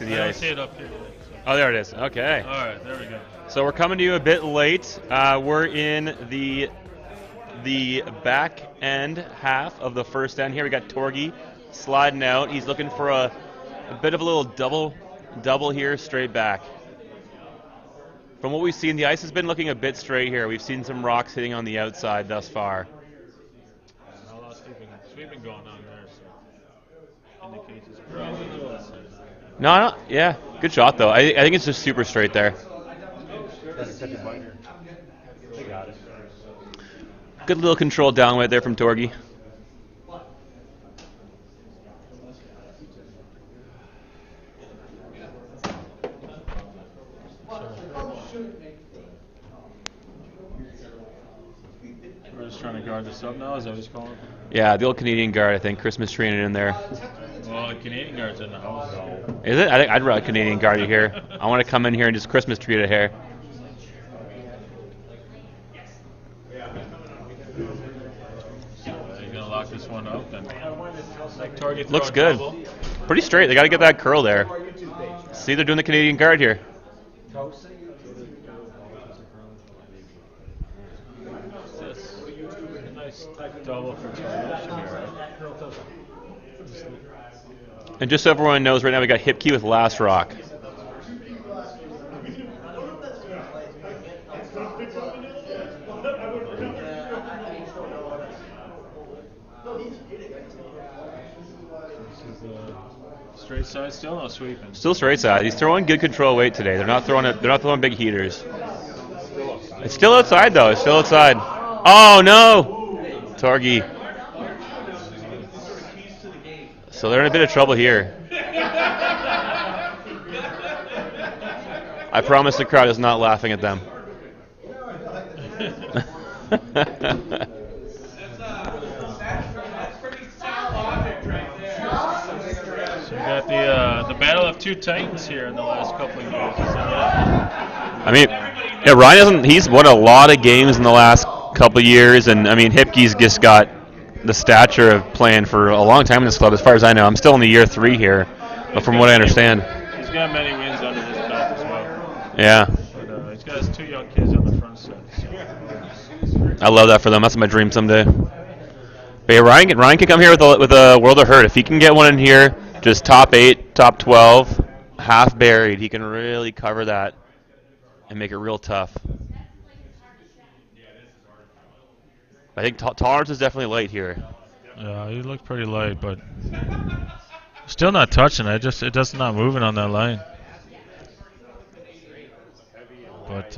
to the I don't ice. see it up here. Oh, there it is. Okay. All right, there we go. So we're coming to you a bit late. We're in the back end half of the first end here. We got Torgy sliding out. He's looking for a bit of a little double here, straight back. From what we've seen, the ice has been looking a bit straight here. We've seen some rocks hitting on the outside thus far. A lot of sweeping going on there. So indicates it's probably the other side. No, yeah, good shot though. I think it's just super straight there. Good little controlled downwind there from Torgy. We're just trying to guard this up now, is that what he's calling it? Yeah, the old Canadian guard, I think. Christmas tree in there. Well, the Canadian guard's in the house. Is it? I think I'd rather Canadian guard you here. I want to come in here and just Christmas tree it here. He's gonna lock this one up then. Looks good. Pretty straight. They got to get that curl there. See, they're doing the Canadian guard here. Nice double for Target. And just so everyone knows, right now we got Hipkey with last rock. Straight side, still no sweeping. Still straight side. He's throwing good control weight today. They're not throwing big heaters. It's still outside though. It's still outside. Oh no, Torgy. So they're in a bit of trouble here. I promise the crowd is not laughing at them. Got the battle of two titans here in the last couple of years. I mean, yeah, Ryan he's won a lot of games in the last couple of years, and I mean, Hipkey's just got the stature of playing for a long time in this club, as far as I know. I'm still in the year 3 here, but from what I understand. He's got many wins under his belt as well. Yeah. But, he's got his 2 young kids on the front side. So. I love that for them. That's my dream someday. But yeah, Ryan can come here with a World of Hurt. If he can get one in here, just top 8, top 12, half buried, he can really cover that and make it real tough. I think tolerance is definitely light here. Yeah, he looked pretty light, but still not touching it. It does not moving on that line. But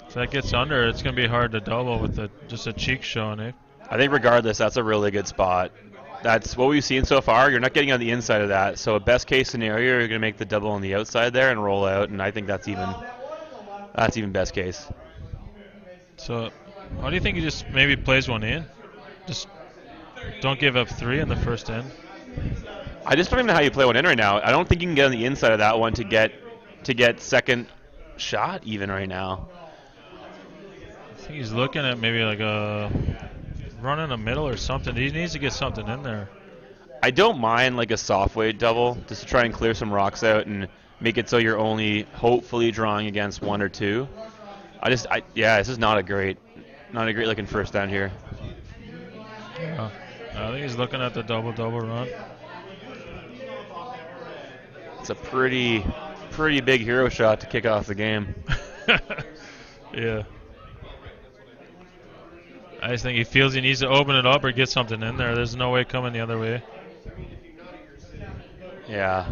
if that gets under, it's going to be hard to double with just a cheek showing, eh? I think regardless, that's a really good spot. That's what we've seen so far. You're not getting on the inside of that. So a best case scenario, you're going to make the double on the outside there and roll out, and I think that's even best case. So how do you think he just maybe plays one in? Just don't give up 3 in the first end. I just don't even know how you play one in right now. I don't think you can get on the inside of that one to get second shot even right now. I think he's looking at maybe like a run in the middle or something. He needs to get something in there. I don't mind like a soft weight double just to try and clear some rocks out and make it so you're only hopefully drawing against 1 or 2. This is not a great looking first down here. Yeah. I think he's looking at the double run. It's a pretty big hero shot to kick off the game. Yeah. I just think he feels he needs to open it up or get something in there. There's no way coming the other way. Yeah.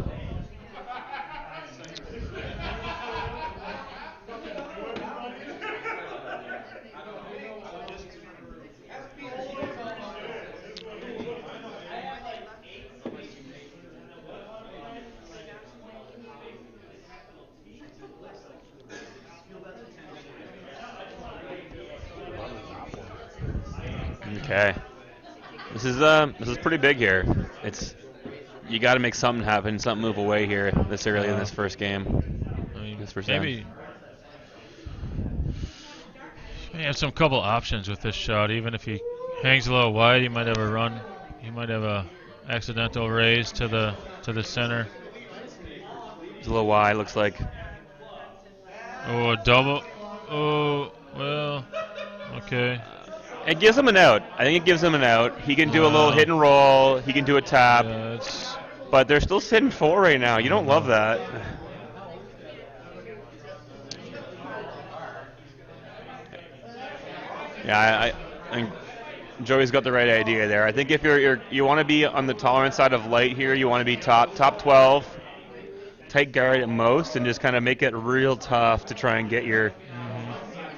Okay. This is pretty big here. You got to make something happen, something move away here this early in this first game. I mean, this first maybe he has some couple options with this shot. Even if he hangs a little wide, he might have a run. He might have a accidental raise to the center. It's a little wide, looks like. Oh, a double. Oh, well, okay. It gives him an out. I think it gives him an out. He can do a little hit and roll. He can do a tap. Yeah, it's. But they're still sitting 4 right now. You don't love that. Yeah, I think Joey's got the right idea there. I think if you want to be on the tolerant side of light here, you want to be top 12, tight guard at most, and just kind of make it real tough to try and get your.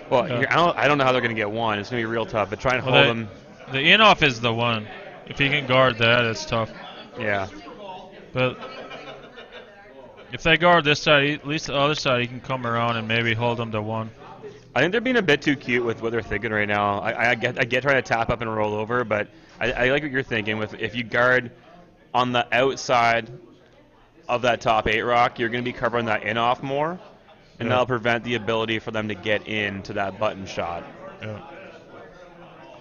Well, Yeah. I don't know how they're going to get one. It's going to be real tough, but try and hold them. The in-off is the one. If he can guard that, it's tough. Yeah. But if they guard this side, at least the other side, he can come around and maybe hold them to one. I think they're being a bit too cute with what they're thinking right now. I get trying to tap up and roll over, but I like what you're thinking. With if you guard on the outside of that top 8 rock, you're going to be covering that in-off more, and that'll prevent the ability for them to get into that button shot. Yeah.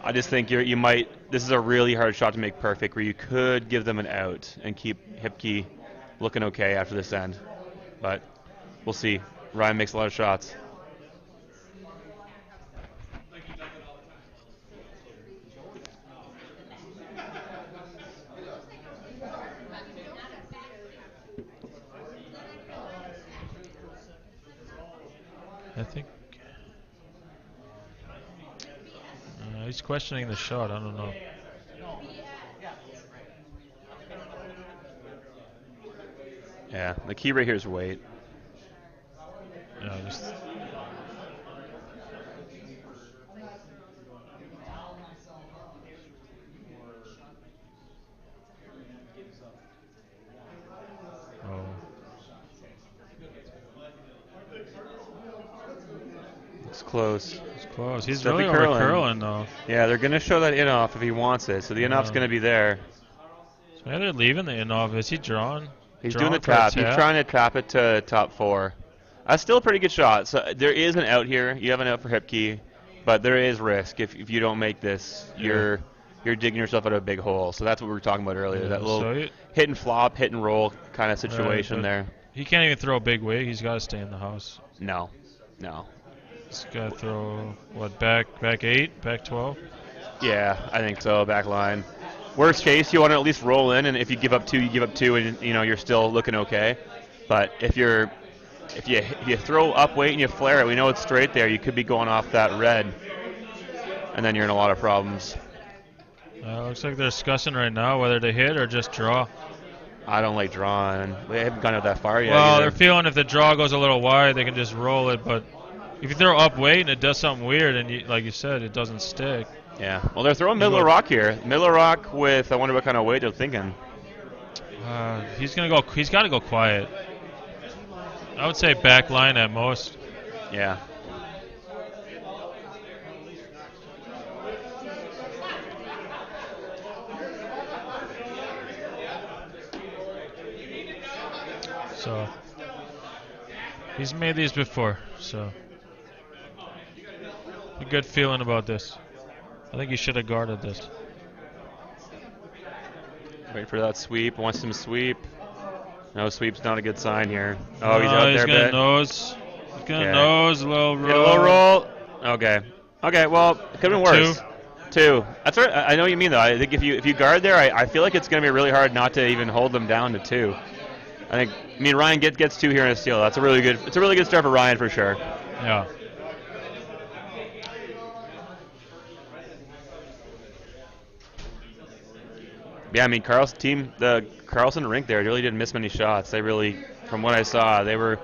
I just think you might. This is a really hard shot to make perfect, where you could give them an out and keep Hipke looking okay after this end, but we'll see. Ryan makes a lot of shots. I think he's questioning the shot. I don't know. Yeah, the key right here is weight. Yeah, just. It's close. It's close. He's Steppy really over curling though. Yeah, they're going to show that in-off if he wants it. So the in-off's going to be there. So maybe they're leaving the in-off. Is he drawn? He's doing the tap. He's trying to tap it to top 4. That's still a pretty good shot. So there is an out here. You have an out for Hipke, but there is risk if you don't make this. You're digging yourself out of a big hole. So that's what we were talking about earlier. That little hit and flop, hit and roll kind of situation there. He can't even throw a big wig. He's got to stay in the house. No. He's got to throw what, back 8, back 12. Yeah, I think so. Back line. Worst case, you want to at least roll in, and if you give up 2, you give up 2, and you're still looking okay. But if you throw up weight and you flare it, we know it's straight there. You could be going off that red, and then you're in a lot of problems. Looks like they're discussing right now whether to hit or just draw. I don't like drawing. We haven't gone out that far yet. Well, they're feeling if the draw goes a little wide, they can just roll it. But if you throw up weight and it does something weird, and like you said, it doesn't stick. Yeah. Well, they're throwing middle of rock here. Middle of rock with, I wonder what kind of weight they're thinking. He's got to go quiet. I would say back line at most. Yeah. So he's made these before, so a good feeling about this. I think he should have guarded this. Wait for that sweep. Wants him to sweep. No, sweep's not a good sign here. Oh, he's out there a bit. He's gonna nose a little roll. Get a little roll. Okay. Well, it could have been worse. 2. That's right. I know what you mean though. I think if you guard there, I feel like it's gonna be really hard not to even hold them down to 2. Ryan gets 2 here in a steal. It's a really good start for Ryan for sure. Yeah. Yeah, Carlson rink there really didn't miss many shots. They really, from what I saw, they were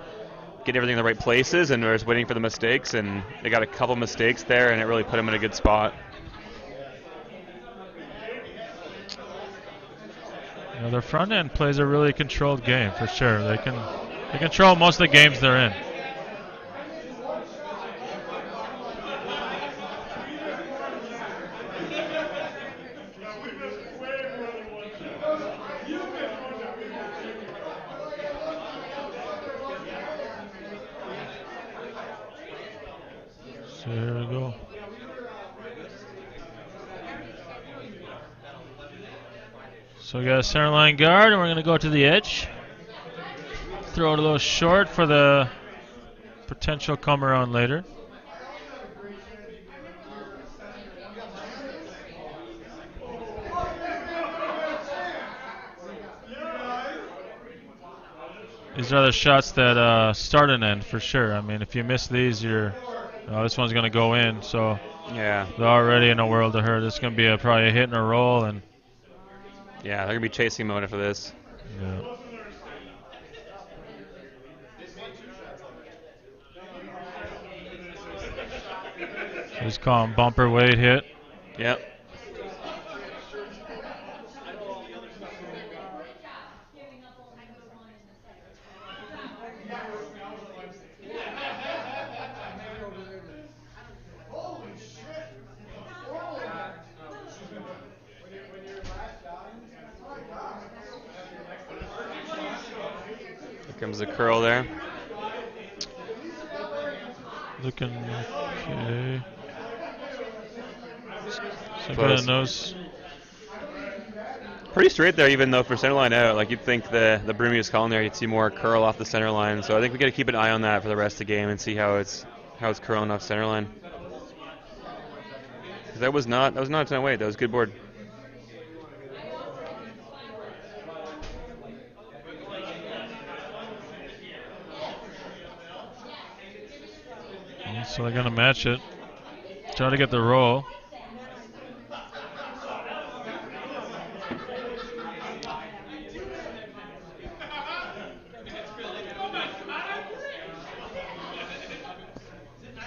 getting everything in the right places and were just waiting for the mistakes, and they got a couple mistakes there, and it really put them in a good spot. Their front end plays a really controlled game for sure. They control most of the games they're in. So here we go. So we got a center line guard, and we're going to go to the edge. Throw it a little short for the potential come around later. These are the shots that start and end for sure. I mean, if you miss these, this one's going to go in. So yeah, they're already in a world of hurt. This is going to be probably a hit and a roll, and yeah, they're going to be chasing mode after this. Yeah. He's calling bumper weight hit. Yep. Here comes the curl there. Looking okay. So good nose. Pretty straight there, even though for center line out, like you'd think the Broomy was calling there, you'd see more curl off the center line. So I think we got to keep an eye on that for the rest of the game and see how it's curling off center line. That was not a ton of weight. That was a good board. So they're gonna match it. Try to get the roll.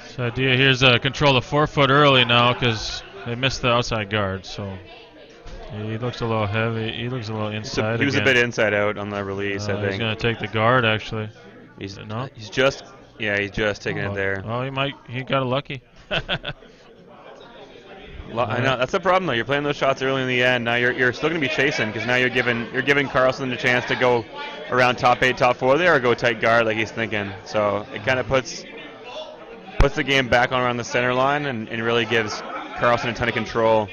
So the idea here is to control the forefoot early now because they missed the outside guard. So he looks a little heavy. He looks a little inside. He was a bit inside out on the release. I think he's gonna take the guard actually. He's just taking it there. Oh, he got lucky. I know that's the problem though. You're playing those shots early in the end. Now you're still going to be chasing because now you're giving Carlson a chance to go around top 8, top 4 there, or go tight guard like he's thinking. So it kind of puts the game back on around the center line and really gives Carlson a ton of control.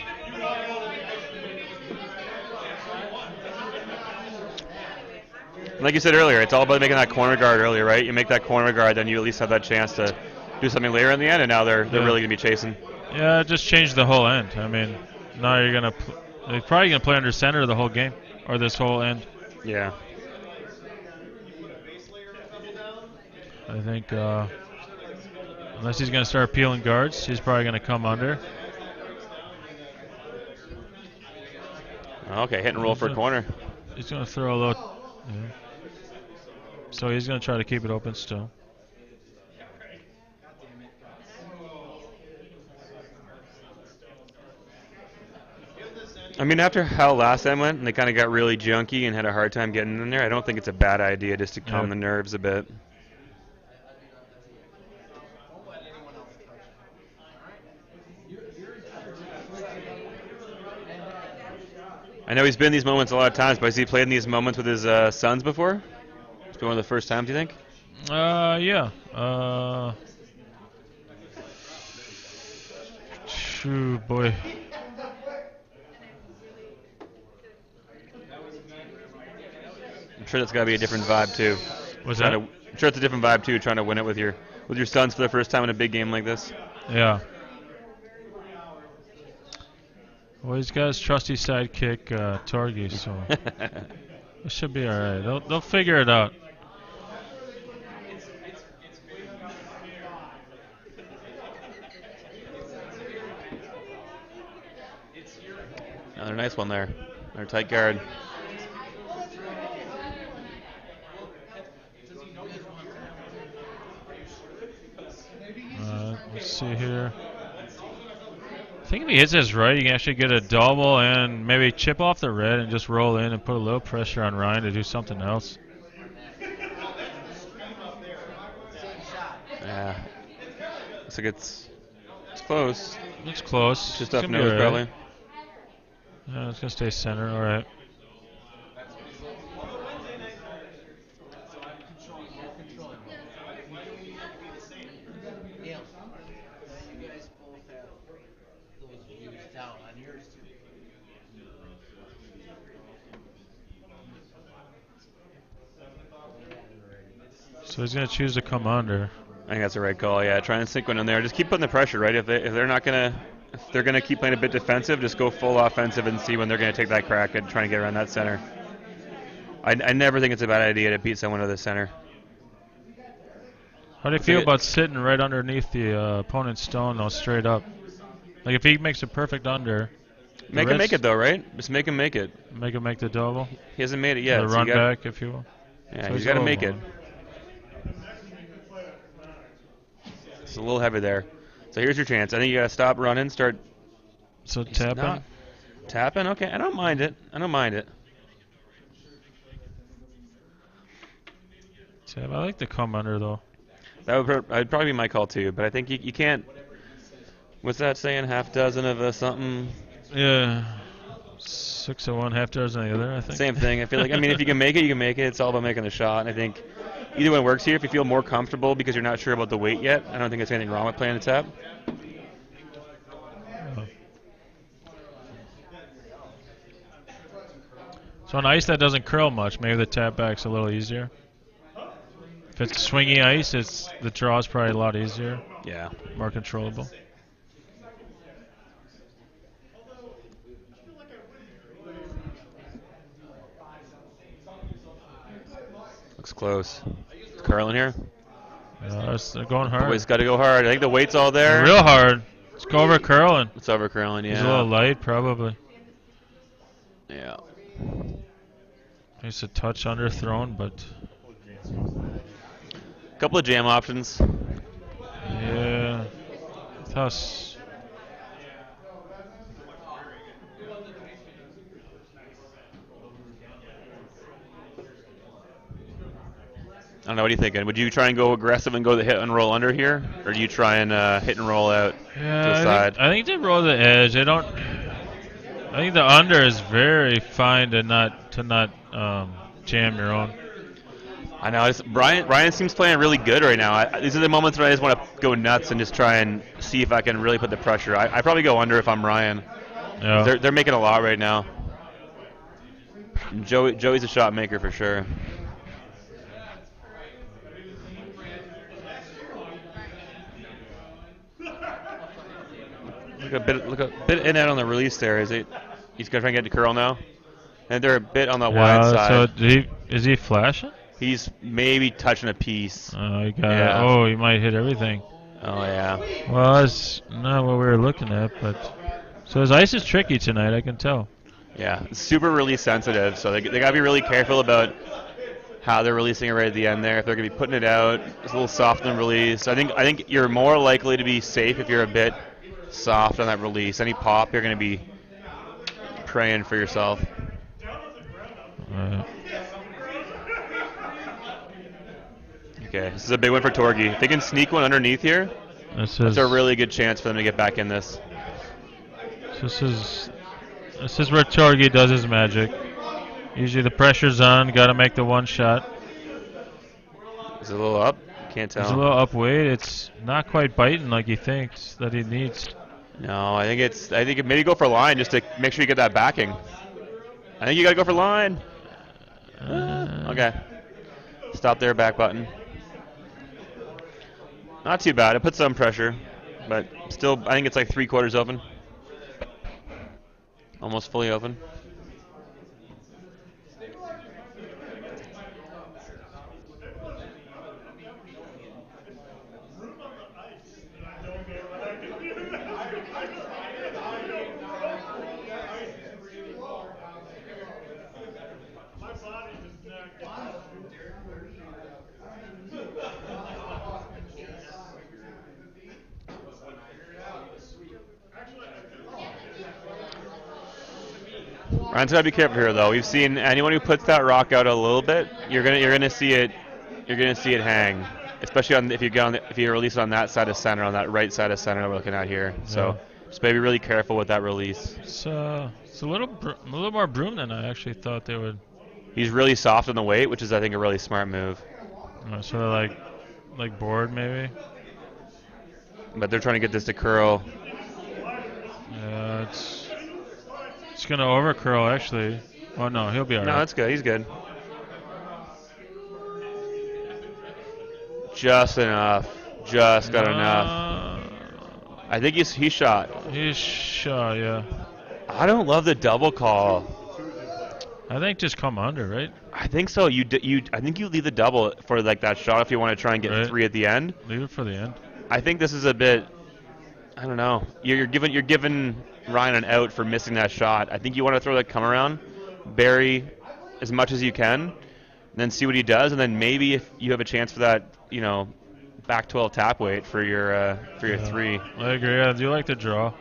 Like you said earlier, it's all about making that corner guard earlier, right? You make that corner guard, then you at least have that chance to do something later in the end, and now they're really going to be chasing. Yeah, it just changed the whole end. I mean, now they're probably going to play under center the whole game, or this whole end. Yeah. I think unless he's going to start peeling guards, he's probably going to come under. Okay, hit and roll for a corner. He's going to throw a little. Yeah. So he's going to try to keep it open still. I mean, after how last time went, and they kind of got really junky and had a hard time getting in there, I don't think it's a bad idea just to calm the nerves a bit. I know he's been in these moments a lot of times, but has he played in these moments with his sons before? It's been one of the first times, you think? Yeah. Boy. I'm sure that's got to be a different vibe too. What's that? I'm sure it's a different vibe too, trying to win it with your sons for the first time in a big game like this. Yeah. Well, he's got his trusty sidekick, Torgy, so it should be all right. They'll figure it out. Another nice one there. Another tight guard. Let's see here. I think if he hits this right, he can actually get a double and maybe chip off the red and just roll in and put a little pressure on Ryan to do something else. Yeah. Looks like it's close. It's close. It's just up nose, probably. Yeah, it's going to stay center. All right. So he's gonna choose to come under. I think that's the right call. Yeah, try and sink one in there. Just keep putting the pressure, right? If they're not gonna if they're gonna keep playing a bit defensive, just go full offensive and see when they're gonna take that crack and try and get around that center. I never think it's a bad idea to beat someone to the center. How do you feel about sitting right underneath the opponent's stone, though, straight up? Like if he makes a perfect under. Make him make it though, right? Just make him make it. Make him make the double. He hasn't made it yet. The run back, if you will. Yeah, so he's got to make it. It's a little heavy there. So here's your chance. I think you got to stop running, start. So tapping. Tapping. Okay, I don't mind it. I don't mind it. Tap. I like the come under though. That'd probably be my call too, but I think you can't. What's that saying? Half dozen of a something. Yeah. 6 of one, half dozen of the other, I think. Same thing. I feel like, I mean, if you can make it, you can make it. It's all about making the shot. And I think either one works here. If you feel more comfortable because you're not sure about the weight yet, I don't think there's anything wrong with playing the tap. So on ice that doesn't curl much, maybe the tap back's a little easier. If it's swingy ice, the draw's probably a lot easier. Yeah. More controllable. Looks close. Curling here. They're going hard. Always got to go hard. I think the weight's all there. Real hard. Let's go over curling. It's over curling, yeah. He's a little light, probably. Yeah. He's a touch underthrown, but. A couple of jam options. Yeah. Tough. I don't know. What are you thinking? Would you try and go aggressive and go the hit and roll under here, or do you try and hit and roll out to the side? I think they roll the edge. I don't. I think the under is very fine to not jam your own. I know. Ryan seems playing really good right now. These are the moments where I just want to go nuts and just try and see if I can really put the pressure. I probably go under if I'm Ryan. Yeah. They're making a lot right now. Joey's a shot maker for sure. Look a bit in and out on the release there. He's gonna try and get to curl now, and they're a bit on the wide side. So is he flashing? He's maybe touching a piece. Oh, he might hit everything. Oh yeah. Well, that's not what we were looking at, but so his ice is tricky tonight. I can tell. Yeah, it's super release sensitive, so they gotta be really careful about how they're releasing it right at the end there. If they're gonna be putting it out, it's a little soft in the release. I think you're more likely to be safe if you're a bit soft on that release. Any pop, you're going to be praying for yourself. Okay, this is a big one for Torgi. If they can sneak one underneath here, that's a really good chance for them to get back in this. This is where Torgi does his magic. Usually the pressure's on, got to make the one shot. Is it a little up? Can't tell. It's a little up weight. It's not quite biting like he thinks that he needs. No, I think maybe go for line just to make sure you get that backing. I think you got to go for line. Okay. Stop there, back button. Not too bad. It put some pressure, but still, I think it's like 3/4 open. Almost fully open. Ryan's gotta be careful here, though. We've seen anyone who puts that rock out a little bit, you're gonna see it hang, especially if you release it on that side of center, on that right side of center that we're looking at here. Yeah. So just maybe really careful with that release. It's a little more broom than I actually thought they would. He's really soft on the weight, which is I think a really smart move. Sort of like board maybe. But they're trying to get this to curl. Yeah, it's gonna over curl actually. Oh no, he'll be alright. No, that's good. He's good. Just enough. Just got enough. Uh, I think he shot. He's shot, yeah. I don't love the double call. I think just come under, right? I think so. I think you leave the double for like that shot if you want to try and get Right. 3 at the end. Leave it for the end. I think this is a bit. I don't know. You're giving Ryan an out for missing that shot. I think you want to throw that come around, bury as much as you can, and then see what he does, and then maybe if you have a chance for that, back 12 tap weight for your 3. I agree. I do like the draw.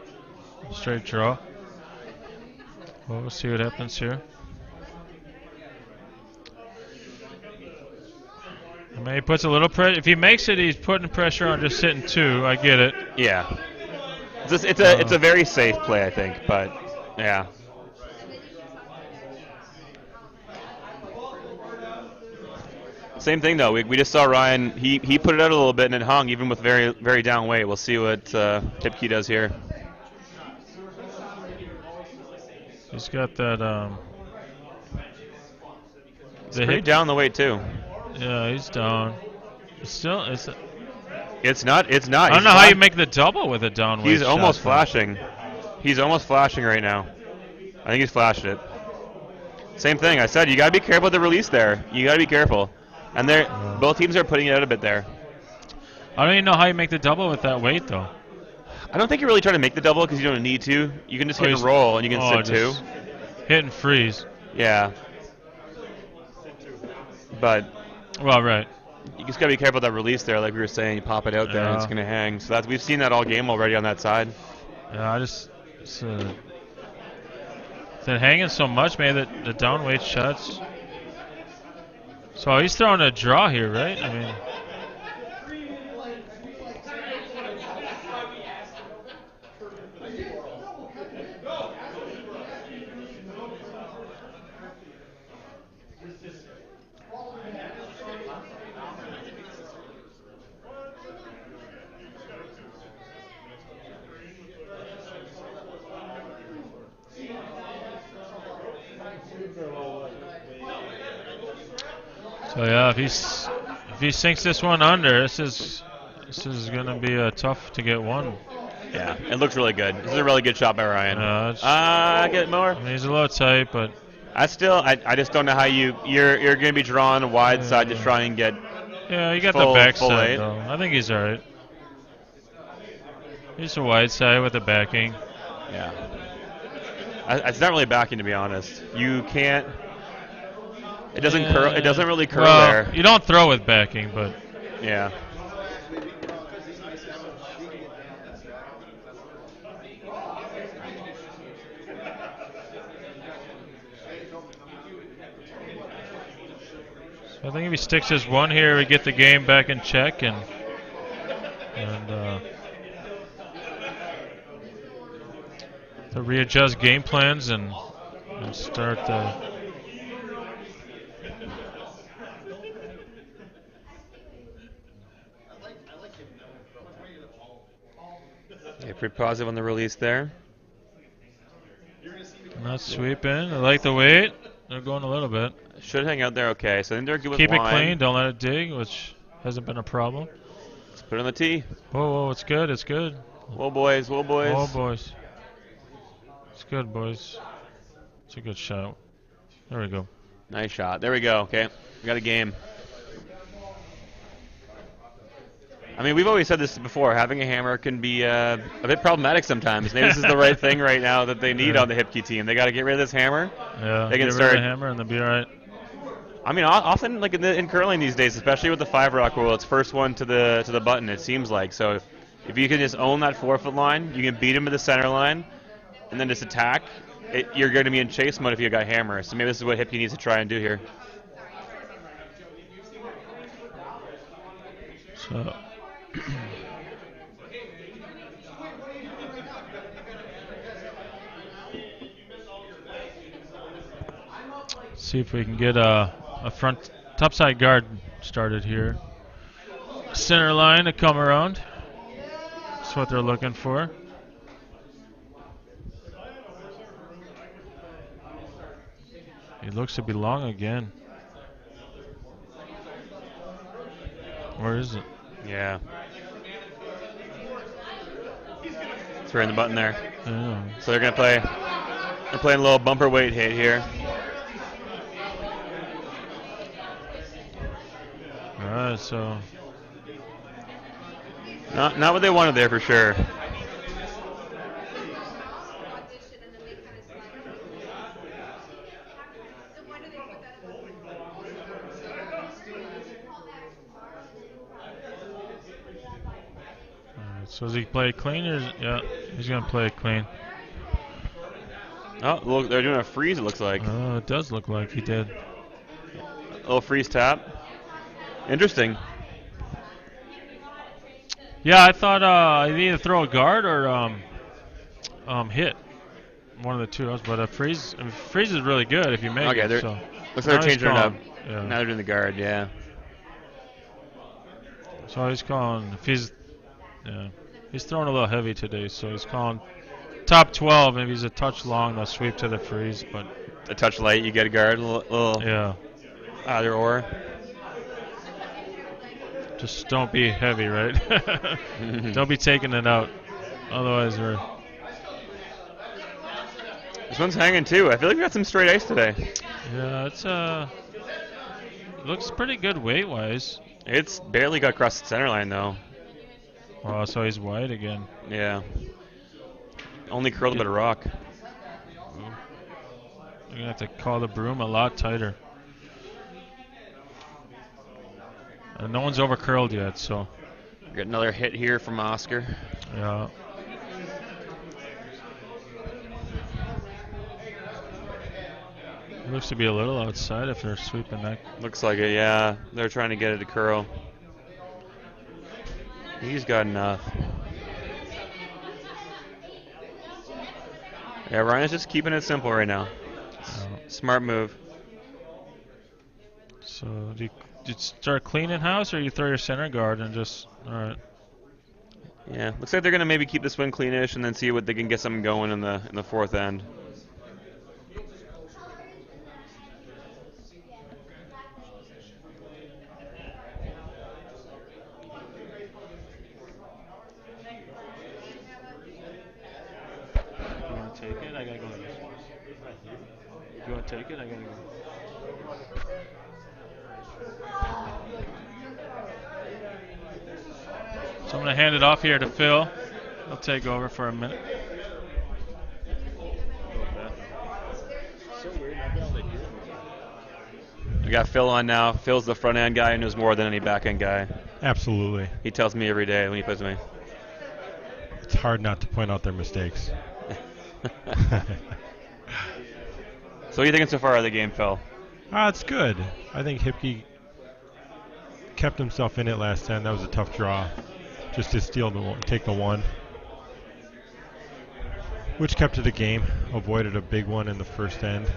Straight draw. Well, we'll see what happens here. I mean, he puts a little pressure. If he makes it, he's putting pressure on just sitting 2. I get it. Yeah. It's a very safe play, I think, but yeah. Same thing though. We just saw Ryan. He put it out a little bit and it hung even with very very down weight. We'll see what Hipke does here. He's got that. It's pretty down the weight too. Yeah, he's down. It's not. It's not. I don't know how you make the double with a down weight. He's almost shot, flashing. He's almost flashing right now. I think he's flashed it. Same thing. I said you gotta be careful with the release there. You gotta be careful. And both teams are putting it out a bit there. I don't even know how you make the double with that weight though. I don't think you're really trying to make the double because you don't need to. You can just hit and roll and you can sit 2. Hit and freeze. Yeah. But. Well, right. You just gotta be careful with that release there, like we were saying. You pop it out there and it's gonna hang. So we've seen that all game already on that side. Yeah, it's hanging so much, man. That the down weight shots. So he's throwing a draw here, right? I mean. So yeah, if he sinks this one under, this is gonna be tough to get one. Yeah, it looks really good. This is a really good shot by Ryan. Get more. I mean, he's a little tight, but I just don't know how you're gonna be drawing a wide side to try and get. Yeah, you got the backside though. I think he's all right. He's a wide side with the backing. Yeah. It's not really backing, to be honest. You can't. It doesn't curl. It doesn't really curl there. You don't throw with backing, but yeah. So I think if he sticks his 1 here, we get the game back in check and to readjust game plans and start. Yeah, pretty positive on the release there. Not sweeping. I like the weight. They're going a little bit. Should hang out there okay. So I think they're good with Keep line. it clean. Don't let it dig, which hasn't been a problem. Let's put it on the tee. Whoa, it's good. It's good. Whoa, boys. Whoa, boys. Whoa, boys. It's good, boys. It's a good shot. There we go. Nice shot. There we go. Okay. We got a game. I mean, we've always said this before. Having a hammer can be a bit problematic sometimes. Maybe this is the right thing right now that they need on the Hipke team. They got to get rid of this hammer. Yeah, they can get start rid of the hammer and they'll be all right. I mean, often like in curling these days, especially with the 5-rock rule, it's first one to the button. It seems like so. If you can just own that 4-foot line, you can beat him to the center line, and then just attack. You're going to be in chase mode if you got hammer. So maybe this is what Hipke needs to try and do here. So. See if we can get a front topside guard started here. Center line to come around. That's what they're looking for. He looks to be long again. Where is it? Yeah. It's right in the button there. Yeah. So they're gonna play. They're playing a little bumper weight hit here. All right, so Not what they wanted there for sure. so does he play it clean or yeah, he's gonna play it clean. Oh, look, they're doing a freeze. It looks like Oh, it does look like he did. a little freeze tap. Interesting. Yeah, I thought he'd either throw a guard or hit. One of the two. But freeze is really good if you make Okay, it. So looks like now they're he's changing it up. calling- Yeah. Now they're doing the guard. Yeah. So he's calling if he's throwing a little heavy today. So he's calling top 12. Maybe he's a touch long. They'll sweep to the freeze, but A touch light, you get a guard. A little yeah, either or. just don't be heavy, right? Don't be taking it out. Otherwise, we're This one's hanging too. I feel like we got some straight ice today. yeah. It's looks pretty good weight wise. It's barely got across the center line though. Oh, so he's wide again. Yeah. Only curled a bit of rock. You're gonna have to call the broom a lot tighter. And no one's over curled yet, so Got another hit here from Oscar. yeah. It looks to be a little outside if they're sweeping that. Looks like it, yeah. They're trying to get it to curl. He's got enough. Yeah, Ryan's just keeping it simple right now. Smart move. So do you start cleaning house, or you throw your center guard and just all right? Yeah, looks like they're gonna maybe keep the swing cleanish and then see what they can get something going in the fourth end. You want to take it? I gotta go. You want to take it? I gotta go. So I'm gonna hand it off here to Phil. He'll take over for a minute. We got Phil on now. Phil's the front end guy and knows more than any back end guy. Absolutely. He tells me every day when he plays with me. It's hard not to point out their mistakes. So what are you thinking so far of the game, Phil? It's good. I think Hipke kept himself in it last time. That was a tough draw. Just to take the one. Which kept it a game. Avoided a big one in the first end.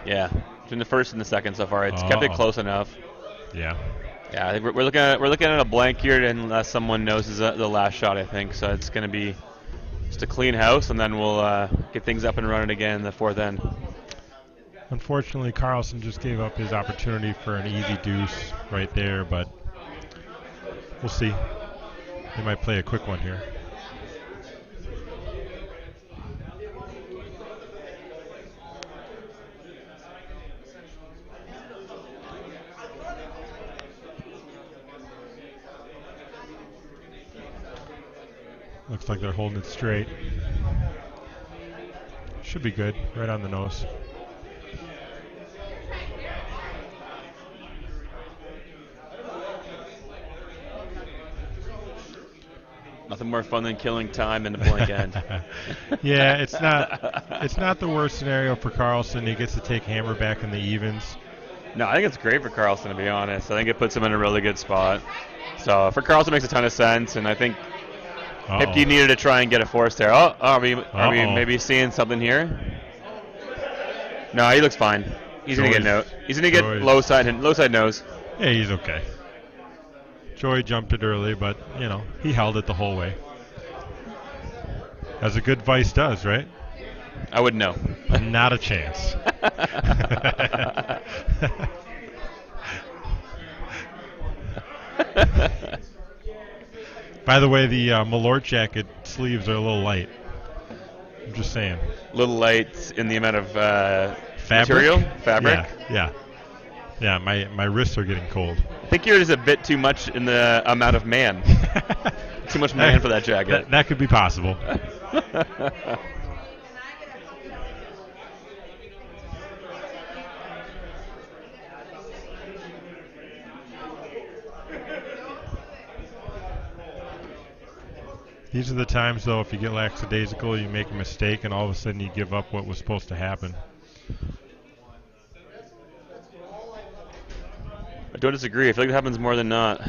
Yeah, between the first and the second so far, it's kept it close enough. Yeah. Yeah, I think we're looking at a blank here unless someone knows is the last shot. I think so. It's going to be just a clean house, and then we'll get things up and running again in the fourth end. Unfortunately, Carlson just gave up his opportunity for an easy deuce right there, but we'll see. They might play a quick one here. Looks like they're holding it straight. Should be good, right on the nose. Nothing more fun than killing time in the blank end. Yeah, it's not the worst scenario for Carlson. He gets to take Hammer back in the evens. No, I think it's great for Carlson, to be honest. I think it puts him in a really good spot. So for Carlson, it makes a ton of sense, and I think Hipke needed to try and get a force there. Are we maybe seeing something here? No, he looks fine. He's gonna get note. He's gonna get low side nose. Yeah, he's okay. Joey jumped it early, but he held it the whole way. As a good vice does, right? I wouldn't know. Not a chance. By the way, the Malort jacket sleeves are a little light. I'm just saying. Little light in the amount of Fabric? material? Fabric? Yeah, my wrists are getting cold. I think yours is a bit too much in the amount of man. Too much man for that jacket. That could be possible. These are the times, though, if you get lackadaisical, you make a mistake, and all of a sudden you give up what was supposed to happen. I don't disagree. I feel like it happens more than not.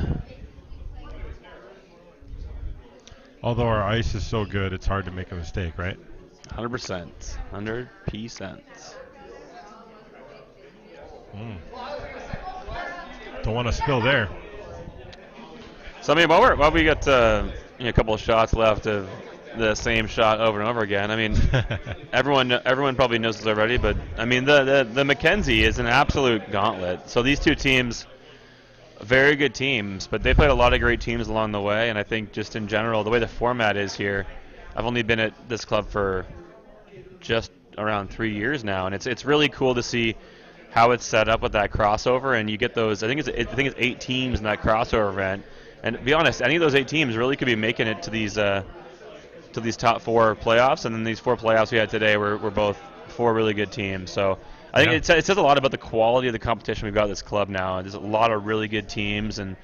Although our ice is so good, it's hard to make a mistake, right? 100%. 100%. Don't want to spill there. So, I mean, while we got a couple of shots left of the same shot over and over again, I mean, everyone probably knows this already, but, I mean, the MacKenzie is an absolute gauntlet. So these two teams, very good teams, but they played a lot of great teams along the way, and I think just in general, the way the format is here, I've only been at this club for just around 3 years now, and it's really cool to see how it's set up with that crossover, and you get those. I think it's 8 teams in that crossover event, and to be honest, any of those 8 teams really could be making it to these top 4 playoffs, and then these 4 playoffs we had today were both 4 really good teams. So I think it says a lot about the quality of the competition we've got at this club now. There's a lot of really good teams, and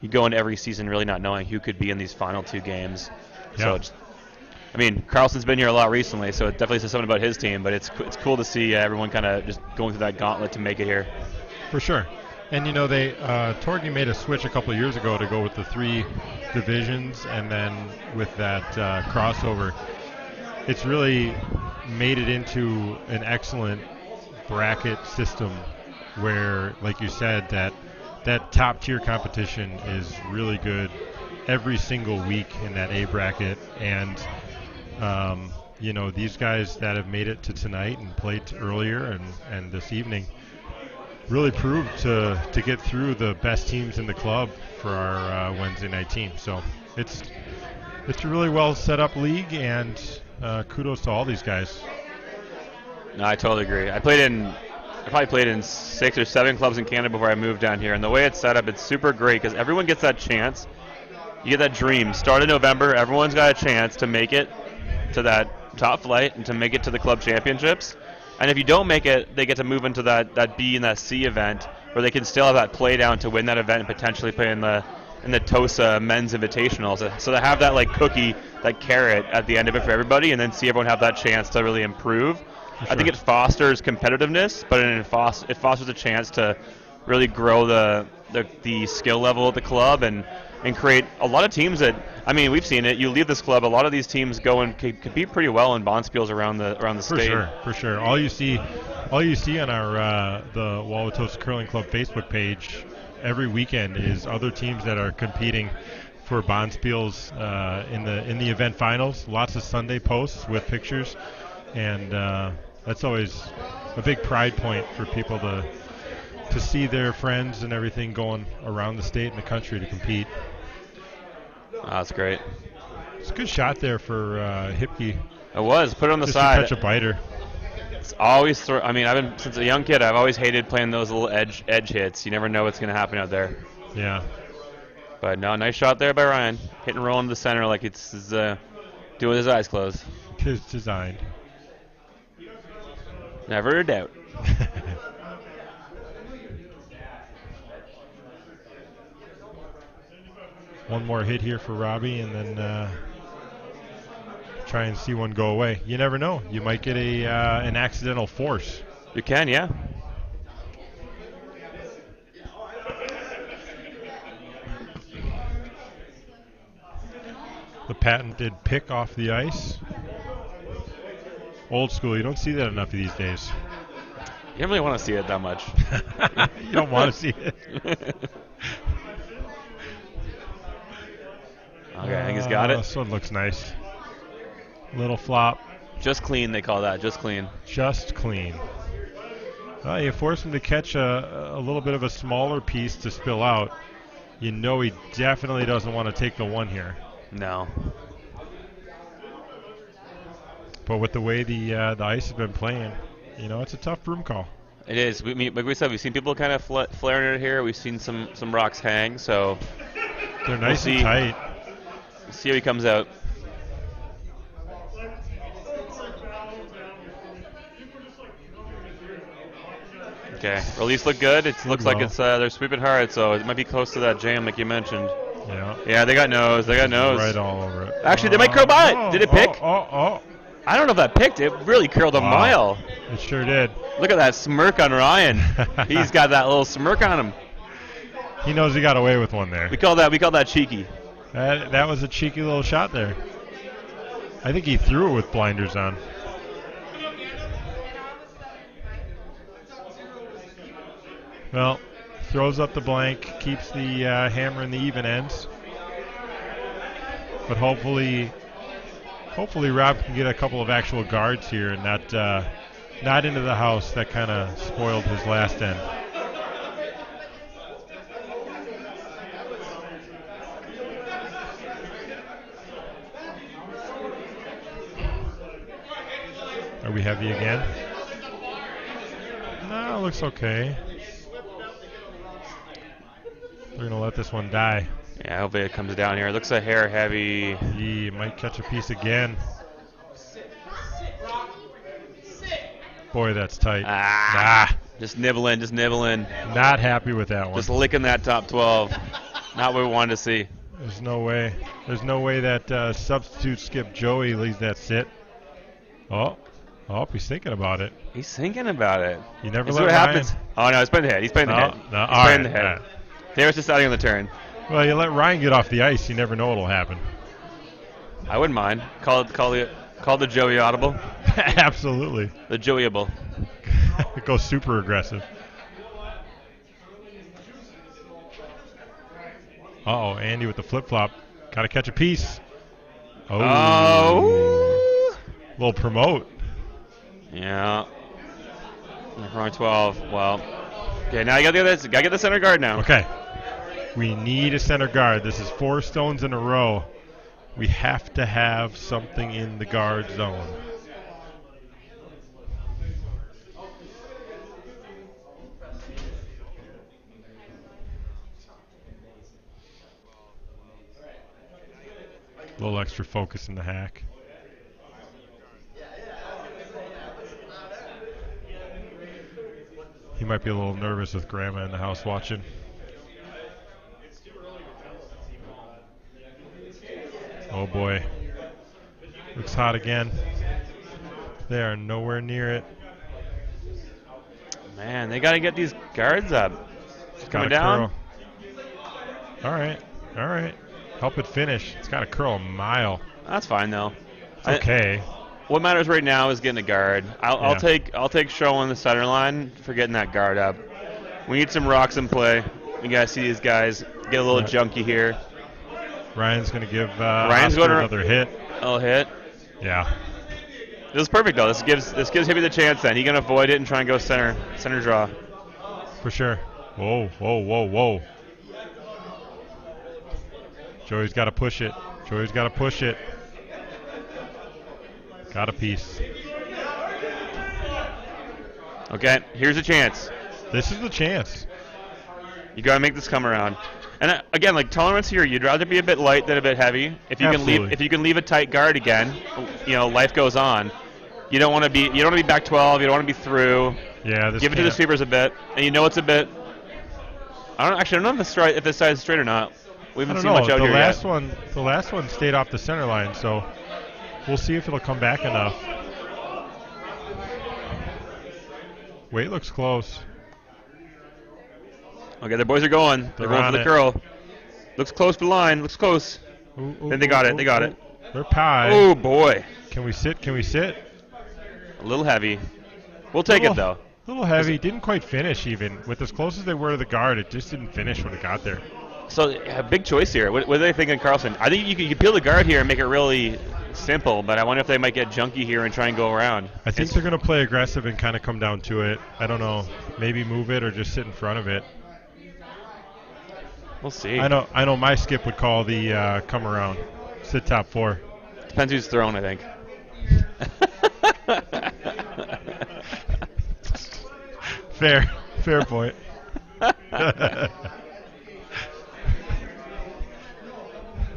you go into every season really not knowing who could be in these final 2 games. Yeah. So I mean, Carlson's been here a lot recently, so it definitely says something about his team, but it's cool to see everyone kind of just going through that gauntlet to make it here. For sure. And, Torgny made a switch a couple of years ago to go with the 3 divisions, and then with that crossover, it's really made it into an excellent bracket system where, like you said, that top-tier competition is really good every single week in that A bracket, and these guys that have made it to tonight and played earlier and this evening really proved to get through the best teams in the club for our Wednesday night team. So it's a really well set up league, and kudos to all these guys. No, I totally agree. I probably played in 6 or 7 clubs in Canada before I moved down here, and the way it's set up, it's super great because everyone gets that chance. You get that dream. Start in November, everyone's got a chance to make it to that top flight and to make it to the club championships. And if you don't make it, they get to move into that B and that C event where they can still have that play down to win that event and potentially play in the TOSA men's invitationals. So they have that like cookie, that carrot at the end of it for everybody, and then see everyone have that chance to really improve. Sure. I think it fosters competitiveness, but it fosters a chance to really grow the skill level of the club and create a lot of teams that, I mean, we've seen it. You leave this club, a lot of these teams go and compete pretty well in bonspiels around the state. For sure. All you see on our the Wauwatosa Curling Club Facebook page every weekend is other teams that are competing for bonspiels in the event finals. Lots of Sunday posts with pictures, and that's always a big pride point for people to see their friends and everything going around the state and the country to compete. Oh, that's great. It's a good shot there for Hipke. It was. Put it on the just side. To touch a biter. It's always I mean, I've been since a young kid. I've always hated playing those little edge hits. You never know what's going to happen out there. Yeah. But no, nice shot there by Ryan. Hit and roll into the center like it's doing with his eyes closed. It's designed. Never a doubt. One more hit here for Robbie, and then try and see one go away. You never know. You might get an accidental force. You can, yeah. The patented pick off the ice. Old school. You don't see that enough these days. You don't really want to see it that much. You don't want to see it. Okay, I think he's got it. This one looks nice. Little flop. Just clean, they call that. Just clean. Just clean. You force him to catch a little bit of a smaller piece to spill out, You know he definitely doesn't want to take the one here. No. But with the way the ice has been playing, it's a tough broom call. It is. Like we said, we've seen people kind of flaring it here. We've seen some rocks hang, so they're nice and tight. We'll see how he comes out. Okay, release look good. It looks like it's they're sweeping hard, so it might be close to that jam like you mentioned. Yeah. Yeah, they got nose. They got nose. Right all over it. Actually, they might curl by it. Did it pick? Oh. I don't know if that picked. It really curled a mile. It sure did. Look at that smirk on Ryan. He's got that little smirk on him. He knows he got away with one there. We call that cheeky. That was a cheeky little shot there. I think he threw it with blinders on. Well, throws up the blank, keeps the hammer in the even ends. But hopefully Rob can get a couple of actual guards here and not into the house. That kind of spoiled his last end. Are we heavy again? No, looks okay. We're going to let this one die. Yeah, hopefully it comes down here. It looks a hair heavy. He might catch a piece again. Boy, that's tight. Just nibbling. Not happy with that one. Just licking that top 12. Not what we wanted to see. There's no way. There's no way that substitute skip Joey leaves that sit. Oh, he's thinking about it. He's thinking about it. You never let what Ryan. Happens. Oh, no, he's playing the head. He's playing the head. No, he's playing the head. Davis just starting on the turn. Well, you let Ryan get off the ice, you never know what'll happen. I wouldn't mind. Call the Joey audible. Absolutely. The Joeyable. It goes super aggressive. Uh-oh, Andy with the flip-flop. Got to catch a piece. Oh. Little promote. Yeah. Wrong 12. Well. Okay, now you gotta get the center guard now. Okay. We need a center guard. This is 4 stones in a row. We have to have something in the guard zone. A little extra focus in the hack. He might be a little nervous with Grandma in the house watching. Oh boy. Looks hot again. They are nowhere near it. Man, they got to get these guards up. It's coming down. Curl. All right. Help it finish. It's got to curl a mile. That's fine though. It's okay. What matters right now is getting a guard. I'll take show on the center line for getting that guard up. We need some rocks in play. We gotta see these guys get a little junky here. Ryan's gonna give Ryan's going another hit. I'll hit. Yeah. This is perfect though. This gives Hippie the chance. Then he can avoid it and try and go center draw. For sure. Whoa. Joey's got to push it. Got a piece. Okay, here's a chance. This is the chance. You got to make this come around. And again, like tolerance here, you'd rather be a bit light than a bit heavy. If you can leave a tight guard again, life goes on. You don't want to be back 12. You don't want to be through. Yeah, give it to the sweepers a bit, and it's a bit. I don't know if this side is straight or not. We haven't seen much out here yet. The last one stayed off the center line, so we'll see if it'll come back enough. Weight looks close. Okay, the boys are going. They're going for the curl. Looks close to the line. Looks close. Then they got it. They're pie. Oh boy. Can we sit? A little heavy. We'll take it though. A little heavy. Didn't quite finish even. With as close as they were to the guard, it just didn't finish when it got there. So a big choice here. What are they thinking, Carlson? I think you can peel the guard here and make it really simple, but I wonder if they might get junky here and try and go around. I think they're going to play aggressive and kind of come down to it. I don't know. Maybe move it or just sit in front of it. We'll see. I know. My skip would call the come around, sit top 4. Depends who's throwing, I think. Fair point.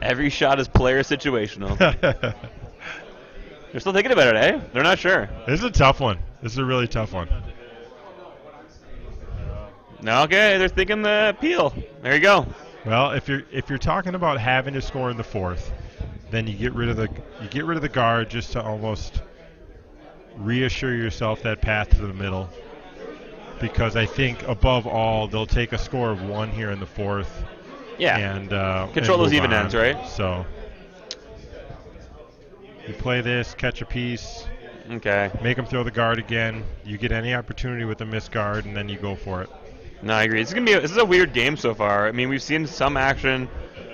Every shot is player situational. They're still thinking about it, eh? They're not sure. This is a tough one. This is a really tough one. No, okay, they're thinking the peel. There you go. Well, if you're talking about having to score in the 4th, then you get rid of the guard just to almost reassure yourself that path to the middle. Because I think above all they'll take a score of 1 here in the 4th. Yeah. And control and those move even on. ends, right? So you play this, catch a piece. Okay. Make them throw the guard again. You get any opportunity with a missed guard, and then you go for it. No, I agree. This is a weird game so far. I mean, we've seen some action,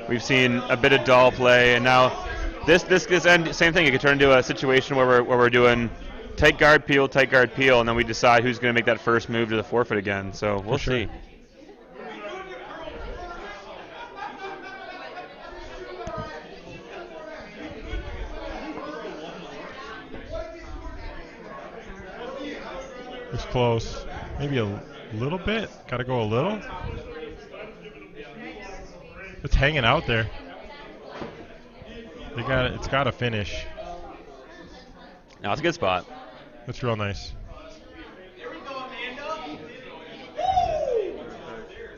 we've seen a bit of dull play, and now this end, same thing. It could turn into a situation where we're doing tight guard peel, and then we decide who's going to make that first move to the forfeit again. So we'll see. It's close. Maybe a little bit. Got to go a little. It's hanging out there. It's got to finish. No, it's a good spot. That's real nice.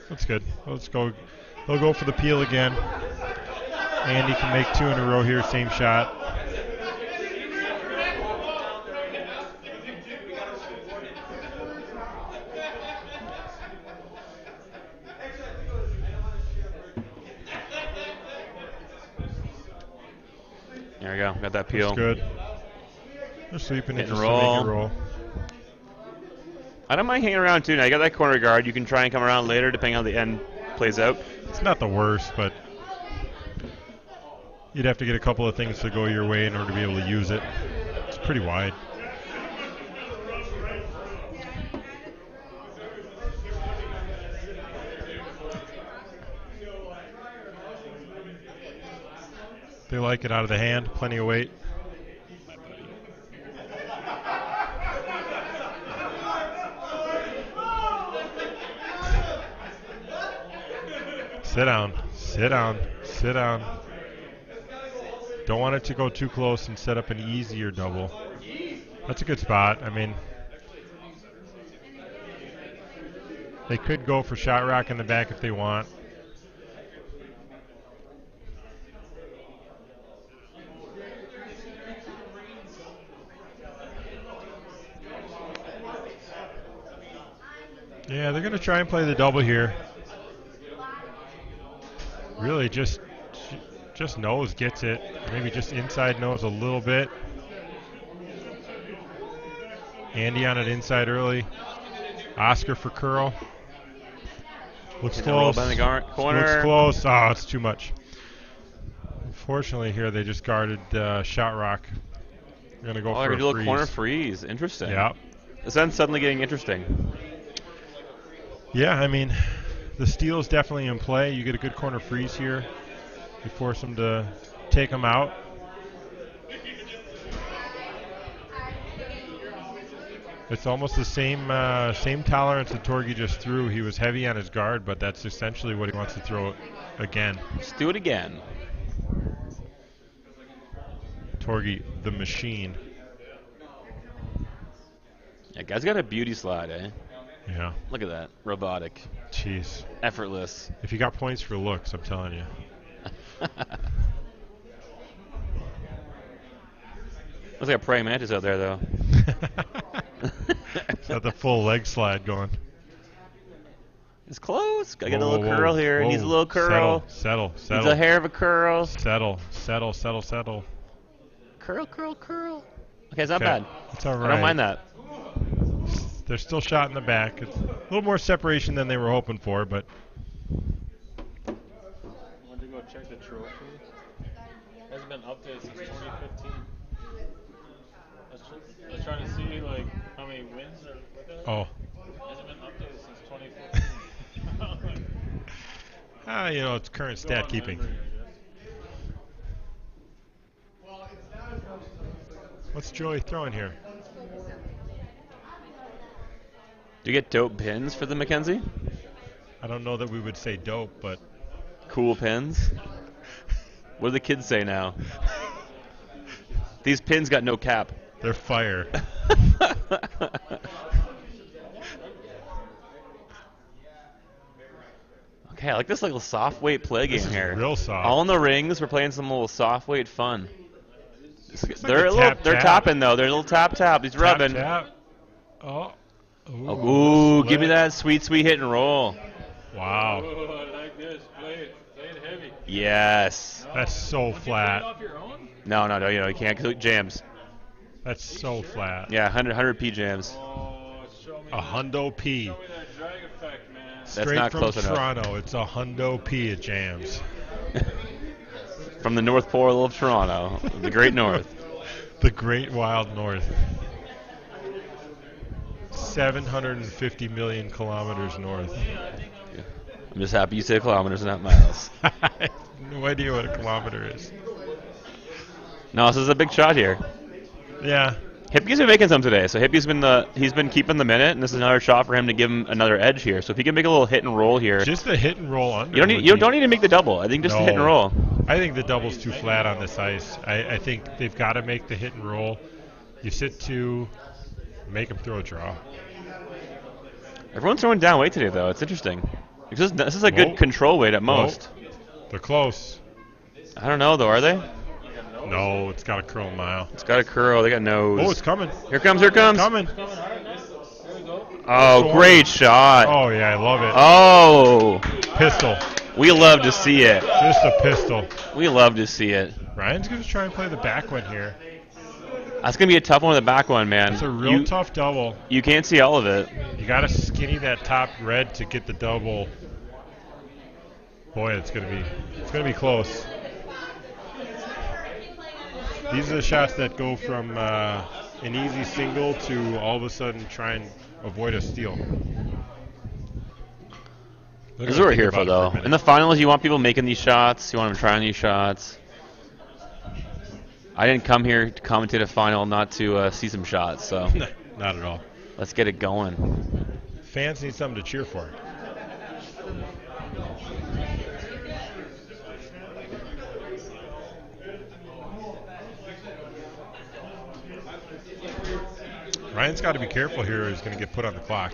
That's good. Let's go. They'll go for the peel again. Andy can make 2 in a row here. Same shot. There we go. Got that peel. That's good. They're sweeping it Hit just and to roll. make it roll. I don't mind hanging around too. Now you got that corner guard. You can try and come around later, depending on how the end plays out. It's not the worst, but you'd have to get a couple of things to go your way in order to be able to use it. It's pretty wide. They like it out of the hand. Plenty of weight. Sit down. Sit down. Sit down. Don't want it to go too close and set up an easier double. That's a good spot. I mean, they could go for shot rock in the back if they want. Yeah, they're going to try and play the double here. Really just nose gets it. Maybe just inside nose a little bit. Andy on it inside early. Oscar for curl. Looks close. By the corner. Looks close. Oh, it's too much. Unfortunately here they just guarded shot rock. They're going to go for They're going to do a freeze. corner freeze. Interesting. Yeah. This end's suddenly getting interesting. Yeah, I mean, the steal is definitely in play. You get a good corner freeze here. You force them to take them out. It's almost the same tolerance that Torgi just threw. He was heavy on his guard, but that's essentially what he wants to throw again. Let's do it again. Torgi, the machine. Yeah, guy's got a beauty slide, eh? Yeah. Look at that. Robotic. Jeez. Effortless. If you got points for looks, I'm telling you. Looks like a praying mantis out there, though. Got the full leg slide going. It's close. Gotta get a little curl here. Needs a little curl. Settle. Needs a hair of a curl. Settle. Curl. Okay, it's not bad. It's all right. I don't mind that. They're still shot in the back. It's a little more separation than they were hoping for, but. Want to go check the trophy? Hasn't been updated since 2015. I was trying to see like how many wins are with it. Oh. Hasn't been updated since 2015. It's current stat keeping. What's Joey throwing here? Do you get dope pins for the MacKenzie? I don't know that we would say dope, but Cool pins? What do the kids say now? These pins got no cap. they're fire. Okay, I like this little soft weight play game This is here. real soft. All in the rings. We're playing some little soft weight fun. Like They're a a little, tap, they're tap. tapping though. They're a little tap. He's rubbing. Tap. Oh. Ooh, give me split. that sweet hit and roll. Wow. Oh, I like this. Play it heavy. Yes. That's so flat. No, you can't 'cause it jams. That's so flat. Yeah, 100p jams. A hundo P. Straight not from close enough. Toronto. It's a hundo P at jams. From the North Pole of Toronto, the Great North. The Great Wild North. 750 million kilometers north. I'm just happy you say kilometers and not miles. I have no idea what a kilometer is. No, this is a big shot here. Yeah. Hippie's been making some today, so Hippie's been keeping the minute, and this is another shot for him to give him another edge here. So if he can make a little hit and roll here, Just a hit and roll under. you don't need to make the double. I think just a hit and No. roll. I think the double's too flat on this ice. I think they've got to make the hit and roll. You sit two, make them throw a draw. Everyone's throwing down weight today, though. It's interesting. This is a Whoa. good control weight at most. They're close. I don't know, though. Are they? No, it's got a curl mile. It's got a curl. They got nose. Oh, it's coming. Here comes. Here comes. Coming. Oh, great shot. Oh, yeah, I love it. Oh, Pistol. we love to see it. Just a pistol. We love to see it. Ryan's going to try and play the back one here. That's going to be a tough one with the back one, man. It's a real tough double. You can't see all of it. You got to skinny that top red to get the double. Boy, it's going to be close. These are the shots that go from an easy single to all of a sudden try and avoid a steal. This is what we're here for, though. In the finals, you want people making these shots. You want them trying these shots. I didn't come here to commentate a final not to see some shots, so Not at all. let's get it going. Fans need something to cheer for. Ryan's got to be careful here or he's going to get put on the clock.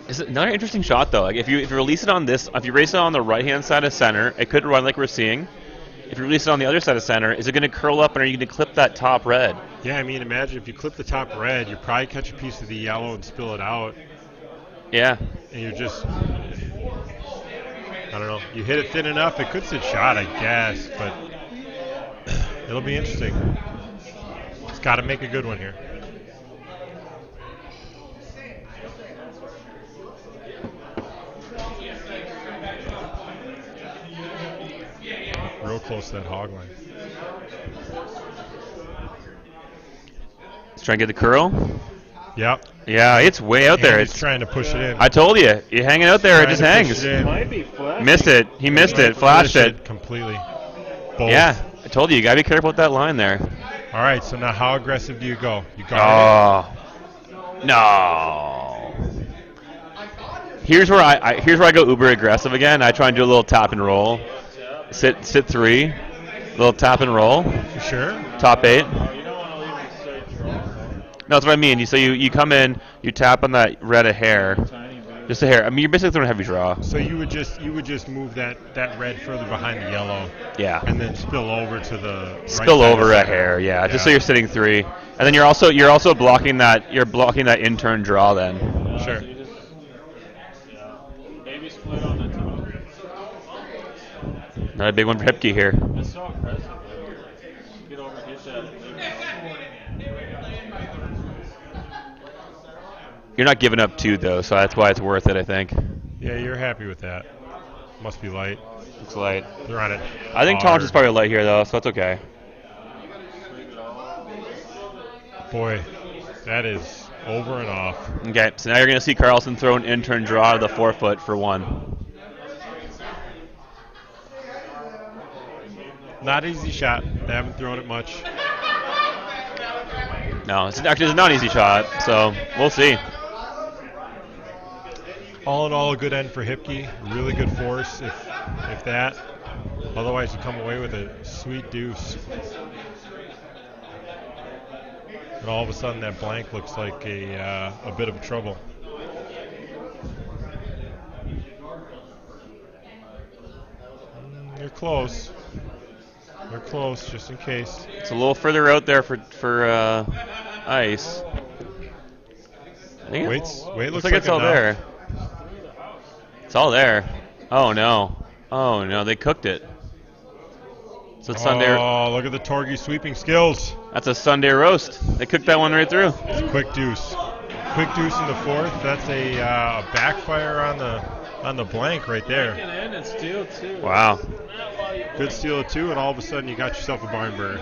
It's another interesting shot, though. Like if you release it on this, if you race it on the right-hand side of center, it could run like we're seeing. If you release it on the other side of center, is it going to curl up and are you going to clip that top red? Yeah, I mean, imagine if you clip the top red, you probably catch a piece of the yellow and spill it out. Yeah. And you're just, I don't know, you hit it thin enough, it could sit shot, I guess, but it'll be interesting. It's got to make a good one here. Real close to that hog line. Let's try and get the curl. Yep. Yeah, it's way out there. He's It's trying to push it in. I told you, you hang it out there, it just Trying to push hangs. it in. Missed it. He missed it. Flashed it. Completely. Both. Yeah, I told you, you gotta be careful with that line there. All right, so now how aggressive do you go? You guard Oh no. Here's where I go uber aggressive again. I try and do a little tap and roll. Sit three, little tap and roll. it? For sure. Top eight. No, that's what I mean. So you come in, you tap on that red a hair, just a hair. I mean, you're basically throwing a heavy draw. So you would just move that red further behind the yellow, Yeah. and then spill over to the right Spill side over of a center. hair, yeah. Just so you're sitting three, and then you're also blocking that intern draw then. Sure. Maybe split on the top. Another big one for Hipke here. That's so aggressive. Get over and hit that. You're not giving up two though, so that's why it's worth it, I think. Yeah, you're happy with that. Must be light. It's light. They're on it. I think Tom's is probably light here though, so that's okay. Boy, that is over and off. Okay, so now you're going to see Carlson throw an in-turn draw to the 4-foot for 1. Not easy shot. They haven't thrown it much. No, it's actually not an easy shot, so we'll see. All in all, a good end for Hipke. Really good force, if that. Otherwise, you come away with a sweet deuce. And all of a sudden, that blank looks like a bit of trouble. You're close. They're close, just in case. It's a little further out there for ice. I think Weight looks like it's all enough. there. It's all there. Oh no! Oh no! They cooked it. So it's Sunday. Oh, look at the Torgy sweeping skills. That's a Sunday roast. They cooked that one right through. It's quick deuce. Quick deuce in the 4th. That's a backfire on the blank right there. And steal too. Wow. Good steal of 2, and all of a sudden you got yourself a barn burner.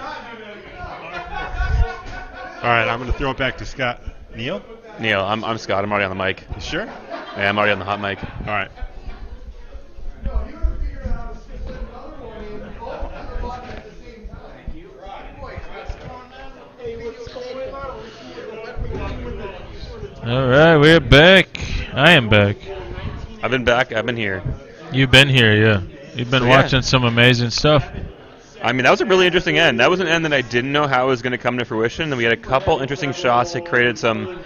All right, I'm going to throw it back to Scott. Neil? Neil, I'm Scott. I'm already on the mic. You sure? Yeah, I'm already on the hot mic. All right. All right, we're back. I am back. I've been back. I've been here. You've been here, yeah. You've been So, yeah. watching some amazing stuff. I mean, that was a really interesting end. That was an end that I didn't know how it was going to come to fruition. And we had a couple interesting shots that created some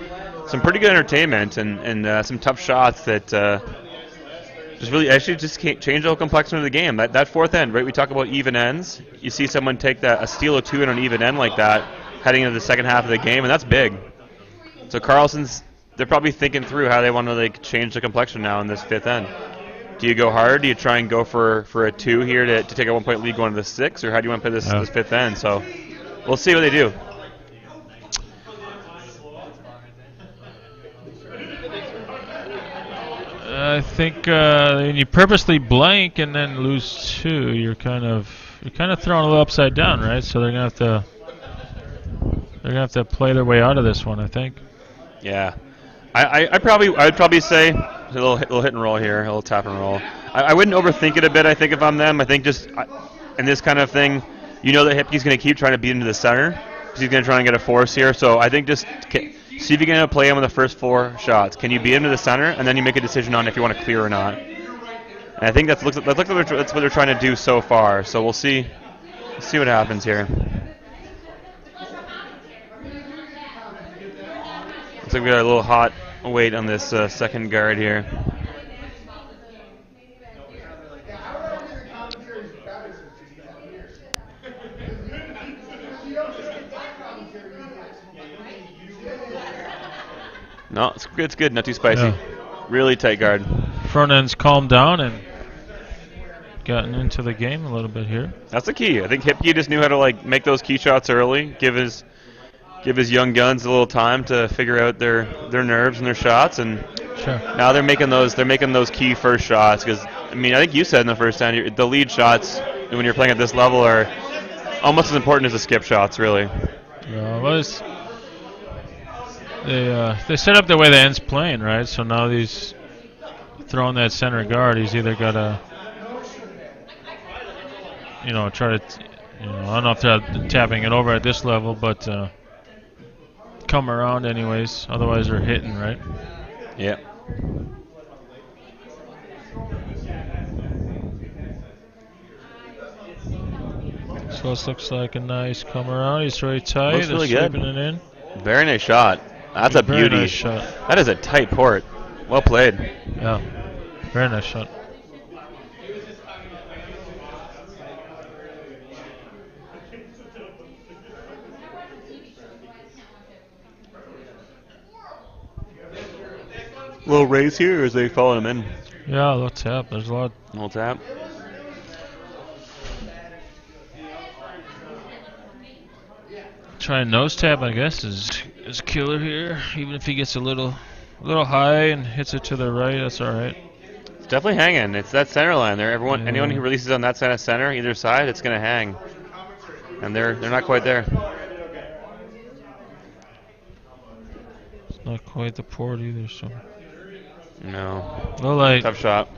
pretty good entertainment and some tough shots that just really actually just changed the whole complexion of the game. That 4th end, right? We talk about even ends. You see someone take a steal of 2 in an even end like that heading into the second half of the game, and that's big. So they're probably thinking through how they want to change the complexion now in this 5th end. Do you go hard? Do you try and go for a 2 here to take a 1-point lead going to the 6, or how do you want to play this 5th end? So we'll see what they do. I think when you purposely blank and then lose 2, you're kind of thrown a little upside down, right? So they're gonna have to play their way out of this one, I think. Yeah, I'd probably say a little hit and roll here, a little tap and roll. I wouldn't overthink it a bit. I think if I'm them, I think just in this kind of thing, you know that Hipke's going to keep trying to beat into the center because he's going to try and get a force here. So I think just see if you're going to play him in the first 4 shots. Can you beat him to the center, and then you make a decision on if you want to clear or not. And I think that's what they're trying to do so far. So we'll see what happens here. Looks like we got a little hot weight on this second guard here. No, it's good. Not too spicy. Yeah. Really tight guard. Front end's calmed down and gotten into the game a little bit here. That's the key. I think Hipke just knew how to make those key shots early, give his young guns a little time to figure out their nerves and their shots, and sure. Now they're making those key first shots. Because I mean, I think you said in the first time the lead shots when you're playing at this level are almost as important as the skip shots, really. Well, they set up the way the end's playing, right? So now he's throwing that center guard. He's either got to, try to, I don't know if they're tapping it over at this level, but come around anyways. Otherwise, they're hitting, right? Yeah. So this looks like a nice come around. He's very tight. Looks really good. It in. Very nice shot. That's a very beauty. Nice shot. That is a tight port. Well played. Yeah. Very nice shot. Little raise here, or is they following him in? Yeah, a little tap. There's a lot. Little tap. Try and nose tap, I guess, is killer here. Even if he gets a little high and hits it to the right, that's all right. It's definitely hanging. It's that center line there. Anyone who releases on that side of center, either side, it's going to hang. And they're not quite there. Not quite the port either, so. No. Low light. Tough shot.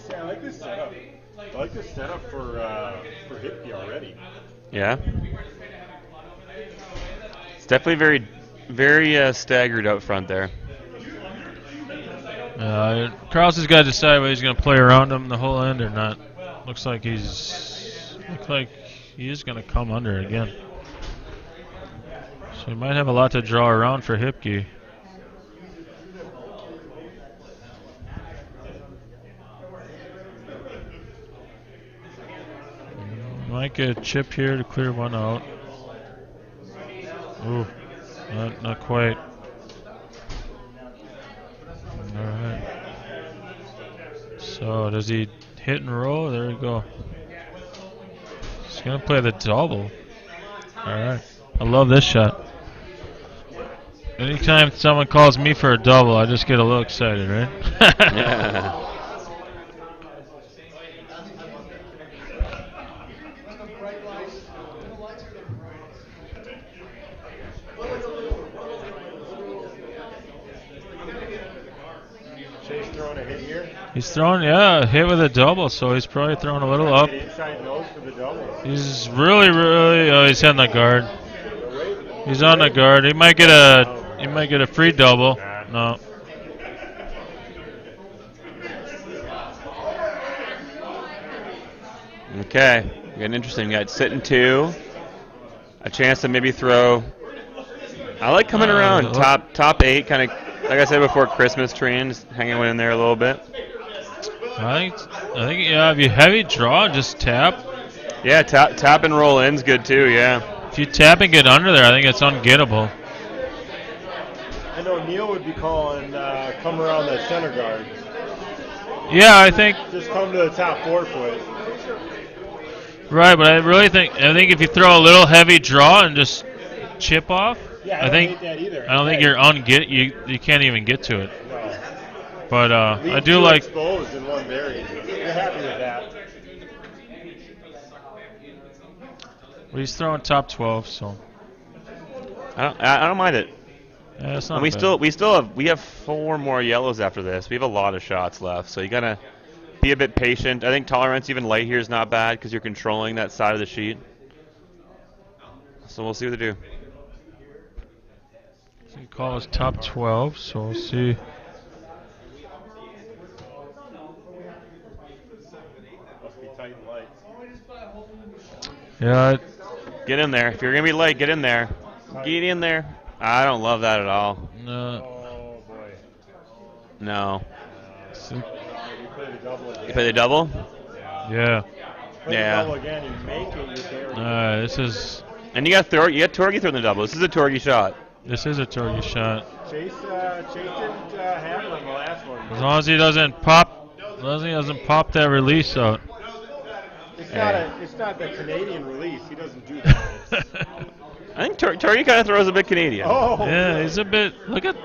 I like this setup. I like this setup for Hipkey already. Yeah. It's definitely very, very staggered out front there. Krause has got to decide whether he's going to play around him the whole end or not. Looks like he is going to come under again. So he might have a lot to draw around for Hipkey. Might get a chip here to clear one out. Ooh, not quite. Alright. So does he hit and roll? There we go. He's gonna play the double. Alright. I love this shot. Anytime someone calls me for a double, I just get a little excited, right? Yeah. He's throwing, yeah, hit with a double, so he's probably throwing a little up. Inside nose for the double. He's really, oh, he's hitting the guard. He's on the guard. He might get a free double. No. Okay, getting interesting. We got sitting 2, a chance to maybe throw. I like coming around top 8, kind of like I said before, Christmas train, just hanging one in there a little bit. I think yeah, if you heavy draw, just tap. Yeah, tap and roll in's good too. Yeah. If you tap and get under there, I think it's ungettable. I know Neil would be calling come around that center guard. Yeah, I think. Just come to the top 4 foot. Right, but I really think if you throw a little heavy draw and just chip off, yeah, I think hate that either. I don't think you're you can't even get to it. No. But I do like exposed in one variant. You're happy with that. Well, he's throwing top 12, so I don't mind it. yeah, it's not And bad. we have 4 more yellows after this. We have a lot of shots left, so you gotta be a bit patient. I think tolerance even late here is not bad because you're controlling that side of the sheet. So we'll see what they do. So he calls top 12, so we'll see. Must be tight and light. Yeah. Get in there. If you're gonna be late, get in there. Get in there. I don't love that at all. No. Oh boy. No. You play the double again. You play the double? Yeah. Play the double again, you make it, you're there. This is. And you got Torgy throwing the double. This is a Torgy shot. This is a Torgy shot. Chase didn't have it on the last one. As long as he doesn't pop, that release out. It's not the Canadian release. He doesn't do that. I think Torgy kind of throws a bit Canadian. Oh. Yeah, he's a bit. Look at.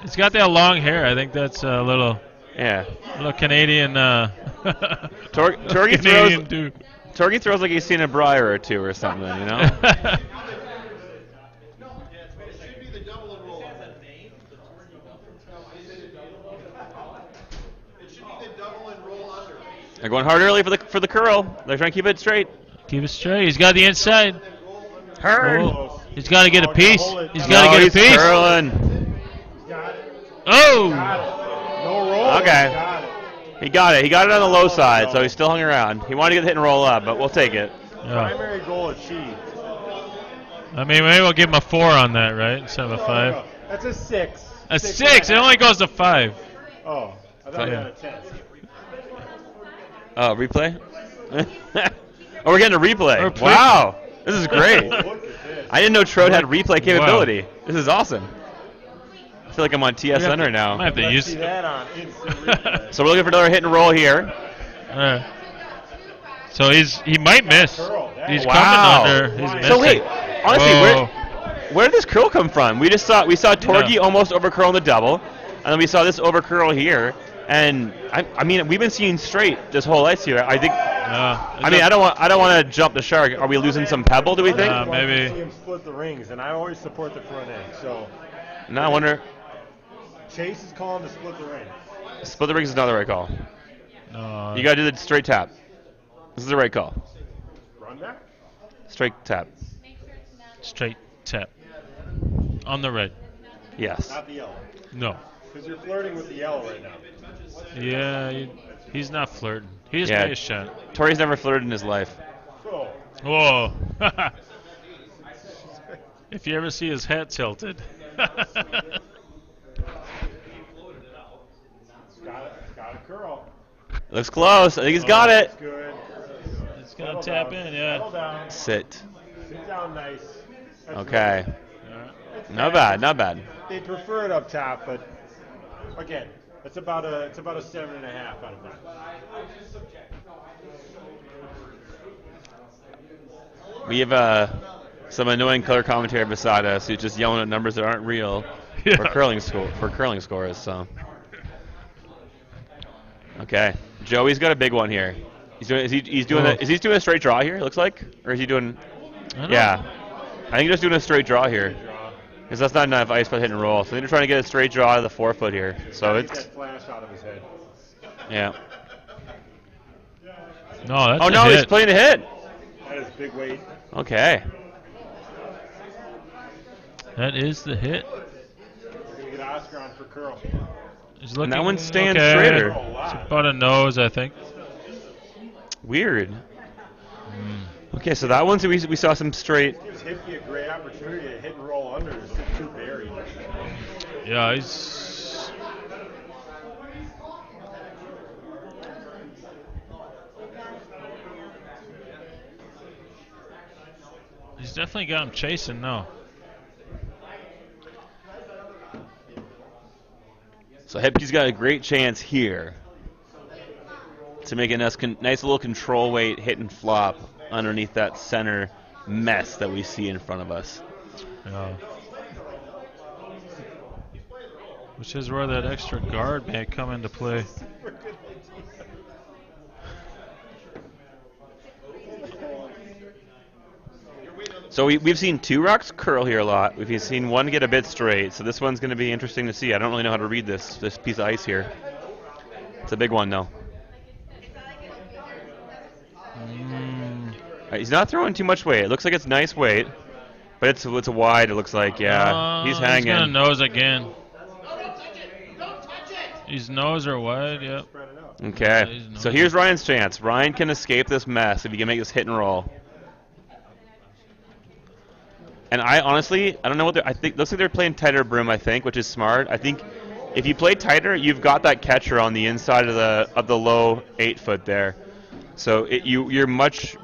He's got that long hair. I think that's a little. Yeah. Little Canadian. Torgy Canadian throws. dude. Torgy throws like he's seen a briar or 2 or something, you know? They're going hard early for the curl. They're trying to keep it straight. Keep it straight. He's got the inside. Hard. Oh, he's got to get a piece. He's got to get a piece. Curling. Oh. No roll. Okay. He got it. He got it on the low side, so he still hung around. He wanted to get the hit and roll up, but we'll take it. Yeah. Primary goal achieved. I mean, maybe we'll give him a 4 on that, right? Instead of a 5. No. That's a 6. A 6. It only goes to 5. Oh, I thought you had a 10. Oh, replay? Oh, we're getting a replay. Replay. Wow. This is great. Look at this. I didn't know Trode had replay capability. Wow. This is awesome. I feel like I'm on TSN right now. I have to use see that on instant replay. So we're looking for another hit and roll here. So he might miss. He's wow. coming under. He's missing. So wait, honestly, where did this curl come from? We saw Torgy almost over curl in the double, and then we saw this over curl here, And I mean, we've been seeing straight this whole ice here. I think. Yeah. I mean, I don't want to jump the shark. Are we losing some pebble? Do we think? Maybe. See him split the rings, and I always support the front end. So. No, I wonder. Chase is calling to split the rings. Split the rings is not the right call. No. You gotta do the straight tap. This is the right call. Run back? Straight tap. Straight tap. On the red. Yes. Not the yellow. No. Because you're flirting with the yellow right now. Yeah, he's not flirting. He just Yeah. made a shot. Tori's never flirted in his life. So. Whoa. If you ever see his head tilted. Got a curl. Looks close. I think he's got it. That's good. It's going to tap in, Settle yeah. down. Sit. Sit down nice. That's Okay. It's Not bad. Not bad. They prefer it up top, but again, it's about a 7.5 out of 10. We have some annoying color commentator beside us who's just yelling at numbers that aren't real for curling scores. So. Okay. Joey's got a big one here. Is he doing a straight draw here? It looks like, or is he doing? Yeah. I think he's just doing a straight draw here. Because that's not enough ice putt hit and roll. So they're trying to get a straight draw out of the 4-foot here. So it's. That flash out of his head. Yeah. No, that's Oh no, a hit. he's playing a hit. That is big weight. Okay. That is the hit. We're gonna get Oscar on for curl. He's looking, that one's staying okay. straighter. It's about a nose, I think. Weird. Okay, so that one, so we saw some straight. Gives Hipkey a great opportunity to hit and roll under. It's too buried. Yeah, he's. He's definitely got him chasing now. So Hipke's got a great chance here to make a nice little control weight hit and flop underneath that center mess that we see in front of us. Yeah. Which is where that extra guard may come into play. So we've seen two rocks curl here a lot. We've seen one get a bit straight. So this one's going to be interesting to see. I don't really know how to read this piece of ice here. It's a big one though. He's not throwing too much weight. It looks like it's nice weight, but it's wide. It looks like he's hanging. He's gonna nose again. His nose are wide. Yep. Okay. So here's Ryan's chance. Ryan can escape this mess if he can make this hit and roll. And I honestly, I don't know what I think. Looks like they're playing tighter broom. I think, which is smart. I think if you play tighter, you've got that catcher on the inside of the low 8-foot there. So you're much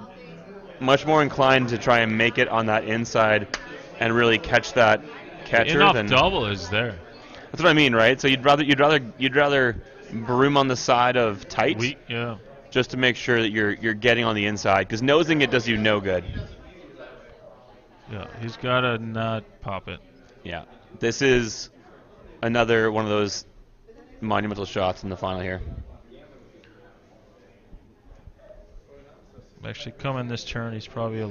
more inclined to try and make it on that inside and really catch that catcher. Enough double is there. That's what I mean, right? So you'd rather broom on the side of tight, yeah, just to make sure that you're getting on the inside, because nosing it does you no good. Yeah, he's gotta not pop it. Yeah, this is another one of those monumental shots in the final here. Actually, coming this turn, he's probably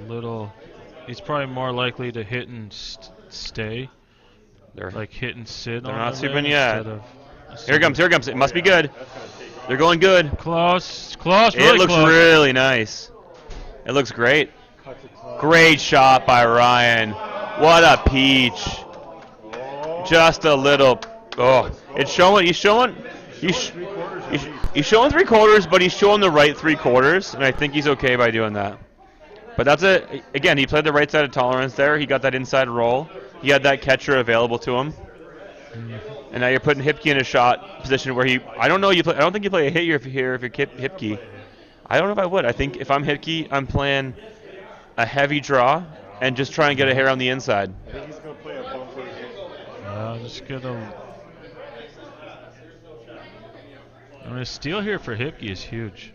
more likely to hit and stay. They're like hit and sit. They're on not the sweeping rim yet. Here it comes. It must be good. That's gonna take off. They're going good. Close, It really looks close. really nice. It looks great. Cuts it close. Great shot by Ryan. What a peach. Oh. Just a little. Oh, it's showing. He's showing 3/4, but he's showing the right 3/4, and I think he's okay by doing that. But that's it. Again, he played the right side of tolerance there. He got that inside roll. He had that catcher available to him. And now you're putting Hipke in a shot position where I don't know. I don't think you play a hit here if you're Hipke. I don't know if I would. I think if I'm Hipke, I'm playing a heavy draw and just try and get a hair on the inside. I think he's going to play a bumper. Just get a. I mean, a steal here for Hipke is huge.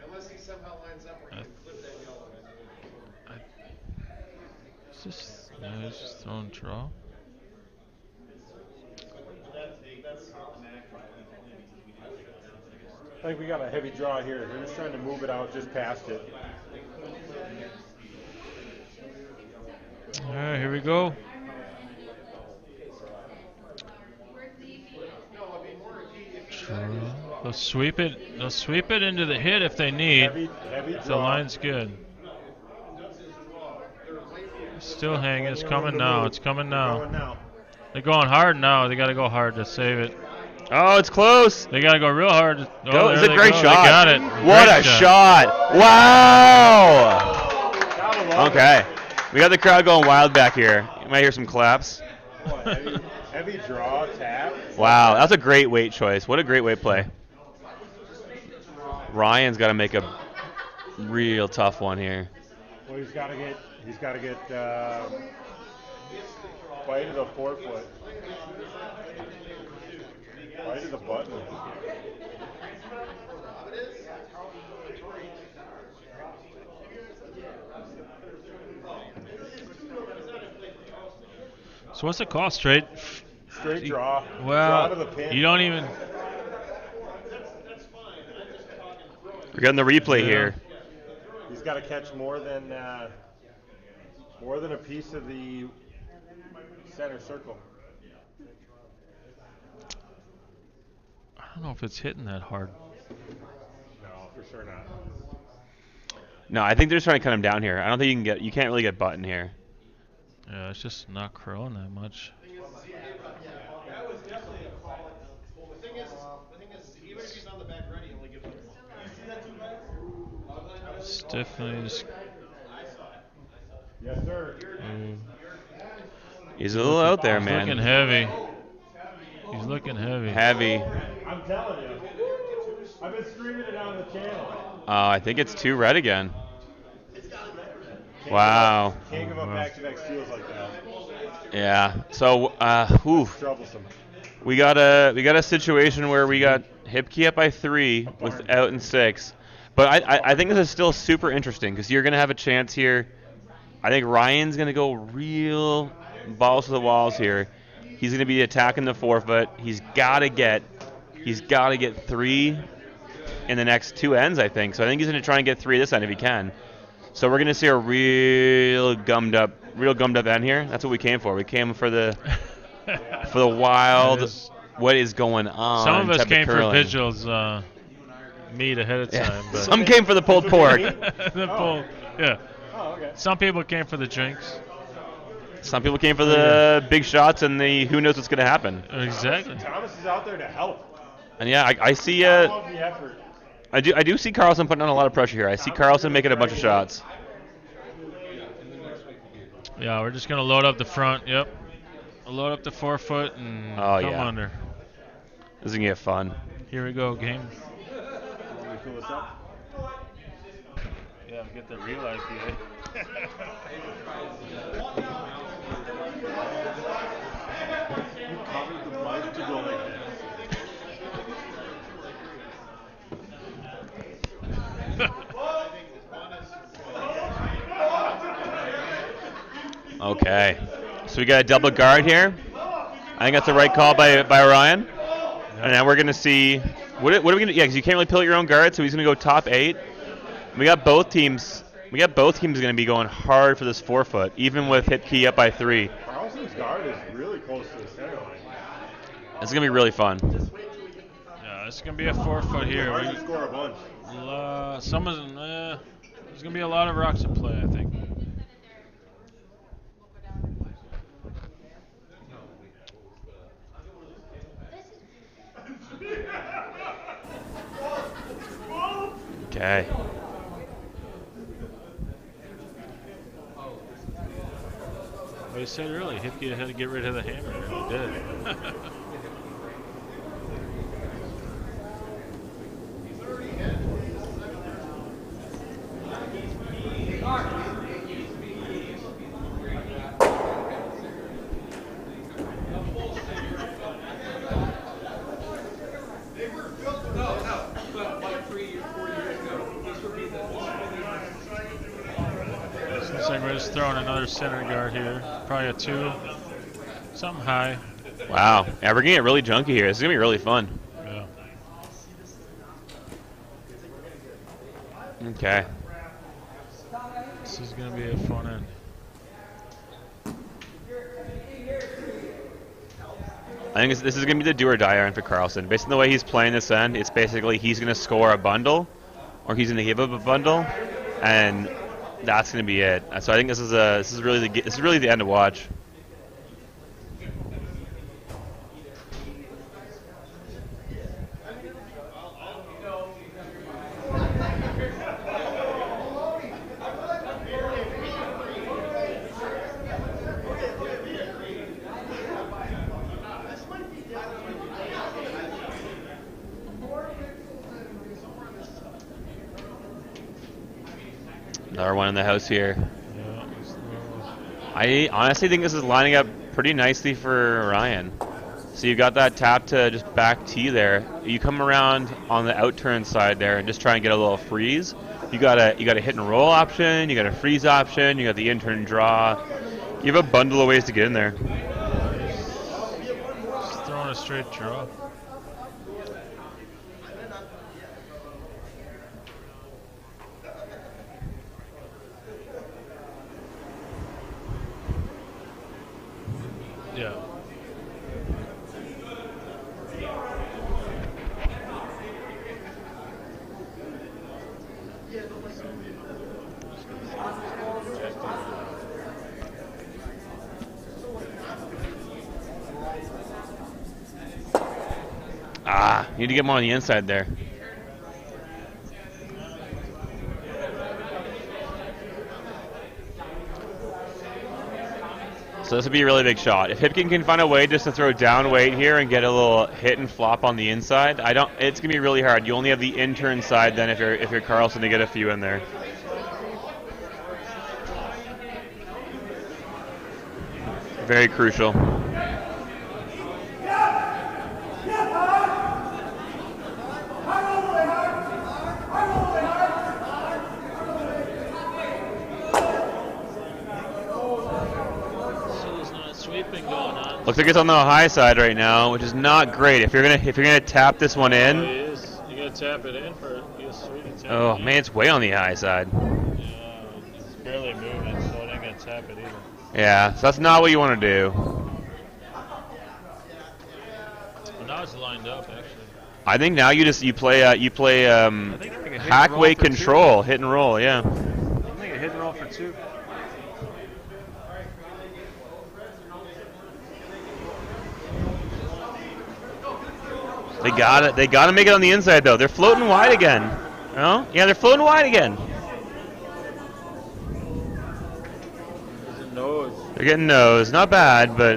Unless he somehow lines up where he can flip that yellow. He's just throwing draw. I think we got a heavy draw here. They're just trying to move it out just past it. All right, here we go. They'll sweep it. They'll sweep it into the hit if they need. Heavy If the draw. line's good. Still hanging. It's coming now. It's coming now. They're going hard now. They got to go hard to save it. Oh, it's close. They got to go real hard. Oh, Go. It's there a they great go. shot. They got it. What Great a shot. Wow. Okay. We got the crowd going wild back here. You might hear some claps. Heavy draw, tap. Wow, that's a great weight choice. What a great weight play. Ryan's got to make a real tough one here. Well, he's got to get bite of the forefoot. Bite of the button. So what's the call? Straight draw. Well, draw to the pin. you don't even. We're getting the replay here. He's got to catch more than a piece of the center circle. I don't know if it's hitting that hard. No, for sure not. No, I think they're just trying to cut him down here. I don't think you can't really get button here. Yeah, it's just not curling that much. The thing is, even if he's on the back ready, he only gives up. It's definitely just. Yes, sir. He's a little out there, He's man. looking heavy. He's looking heavy. Heavy. I'm telling you. I've been screaming it on the channel. I think it's 2 red again. Wow. Can't give up back-to-back steals like that. Yeah. So, Troublesome. we got a situation where we got Hipkey up by 3 with out in 6. But I think this is still super interesting because you're gonna have a chance here. I think Ryan's gonna go real balls to the walls here. He's gonna be attacking the forefoot. He's gotta get 3 in the next 2 ends, I think. So I think he's gonna try and get 3 this end if he can. So we're gonna see a real gummed up end here. That's what we came for. We came for the wild. What is going on? Some of us type came for curling. Vigil's meat ahead of time. But Some came for the pulled pork. Yeah. Oh, okay. Some people came for the drinks. Some people came for the big shots and the who knows what's gonna happen. Exactly. Thomas is out there to help. And yeah, I see. I love the effort. I do see Carlson putting on a lot of pressure here. I see Carlson making a bunch of shots. Yeah, we're just gonna load up the front. Yep. We'll load up the forefoot and come under. This is gonna get fun. Here we go, game. Want me to fill this up? Yeah, get the real IPA. You covered the mic to go like this. Okay, so we got a double guard here. I think that's the right call by Ryan. And then we're gonna see what are we gonna? Yeah, because you can't really pivot your own guard, so he's gonna go top 8. We got both teams. Gonna be going hard for this forefoot, even with hit key up by 3. Carlson's guard is really close to the center line. It's gonna be really fun. Yeah, it's gonna be a forefoot here. Hard to score a bunch. There's gonna be a lot of rocks in play, I think. Okay. Well, you said earlier, Hipkey had to get rid of the hammer. He did. Looks like we're just throwing another center guard here. Probably a 2. Something high. Wow. Yeah, we're gonna get really junky here. This is gonna be really fun. Yeah. Okay. This is going to be a fun end. I think this is going to be the do or die end for Carlson. Based on the way he's playing this end, it's basically he's going to score a bundle, or he's going to give up a bundle, and that's going to be it. So I think this is really the end to watch. Another one in the house here. Yeah, I honestly think this is lining up pretty nicely for Ryan. So you got that tap to just back tee there. You come around on the out turn side there and just try and get a little freeze. You got a hit and roll option. You got a freeze option. You got the in turn draw. You have a bundle of ways to get in there. just throwing a straight draw. Yeah. You need to get more on the inside there. So this would be a really big shot. If Hipkin can find a way just to throw down weight here and get a little hit and flop on the inside, it's gonna be really hard. You only have the in turn side then if you're Carlson to get a few in there. Very crucial. Looks like it's on the high side right now, which is not great. If you're gonna tap this one in. You gotta tap it in for it. Oh man, it's way on the high side. Yeah, it's barely moving, so it ain't gonna tap it either. Yeah, so that's not what you want to do. Well, now it's lined up actually. I think now you play hackway control, hit and roll. Yeah. I think a hit and roll for 2. They gotta make it on the inside though. They're floating wide again. No? Yeah, they're floating wide again. They're getting nose. Not bad, but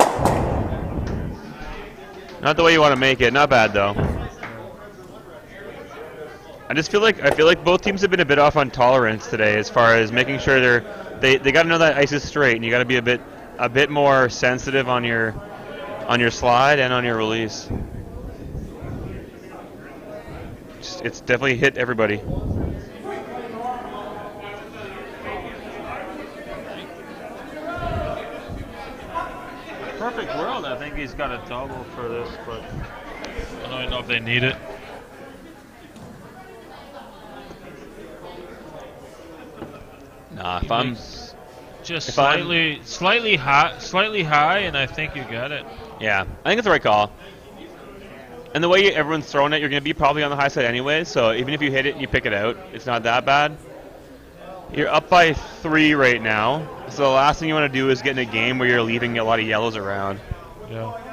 not the way you want to make it. Not bad though. I feel like both teams have been a bit off on tolerance today as far as making sure they got to know that ice is straight, and you got to be a bit more sensitive on your slide and on your release. It's definitely hit everybody. Perfect world. I think he's got a double for this, but I don't even know if they need it. Nah, if I'm just slightly high, and I think you got it. Yeah, I think it's the right call. And the way everyone's throwing it, you're going to be probably on the high side anyway, so even if you hit it and you pick it out, it's not that bad. You're up by 3 right now, so the last thing you want to do is get in a game where you're leaving a lot of yellows around. Yeah.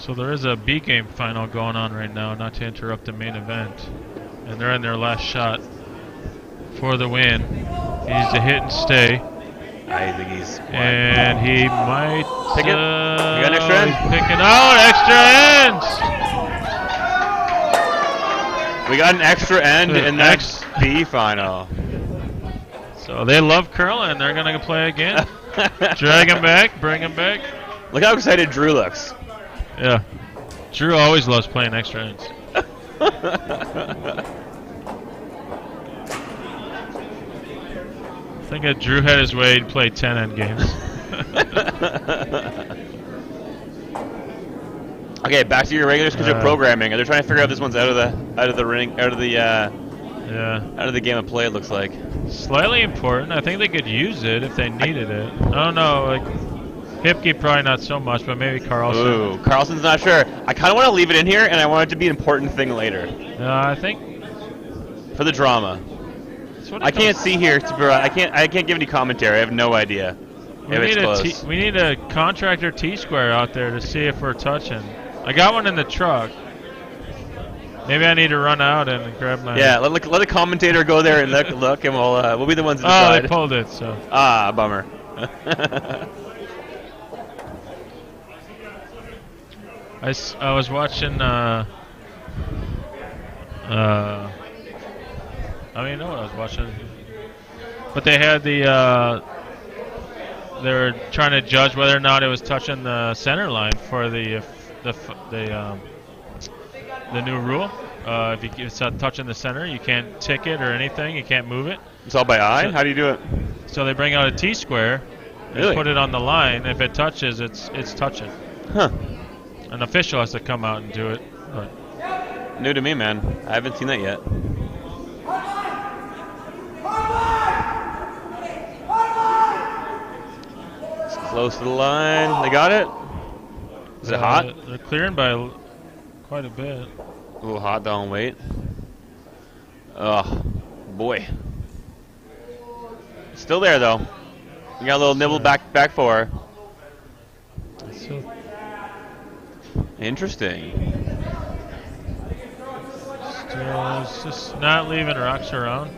So there is a B game final going on right now, not to interrupt the main event. And they're in their last shot for the win. He needs to hit and stay. I think he's... And he might... Pick it. You got an extra end? He's picking out extra ends! We got an extra end in the next B final. So So they love curling. They're going to play again. Drag him back, bring him back. Look how excited Drew looks. Yeah. Drew always loves playing extra innings. I think if Drew had his way, he'd play 10 end games. Okay, back to your regular schedule programming. They're trying to figure out if this one's out of the game of play. It looks like Slightly important. I think they could use it if they needed it. I don't know. Like Hipke probably not so much, but maybe Carlson. Ooh, Carlson's not sure. I kind of want to leave it in here, and I want it to be an important thing later. I think for the drama. I can't see here. I can't give any commentary. I have no idea. We need a contractor T-square out there to see if we're touching. I got one in the truck. Maybe I need to run out and grab my. Yeah, let a commentator go there and look, and we'll be the ones to decide. Oh, they pulled it. So. Ah, bummer. I was watching. I don't even know what I was watching. But they had they were trying to judge whether or not it was touching the center line for the new rule. If it's not touching the center, you can't tick it or anything. You can't move it. It's all by eye? How do you do it? So they bring out a T-square and put it on the line. If it touches, it's touching. Huh. An official has to come out and do it. But. New to me, man. I haven't seen that yet. It's close to the line. They got it? Is it hot? They're clearing by quite a bit. A little hot, don't wait. Oh, boy. Still there, though. You got a little nibble back four. Interesting. It's just not leaving rocks around.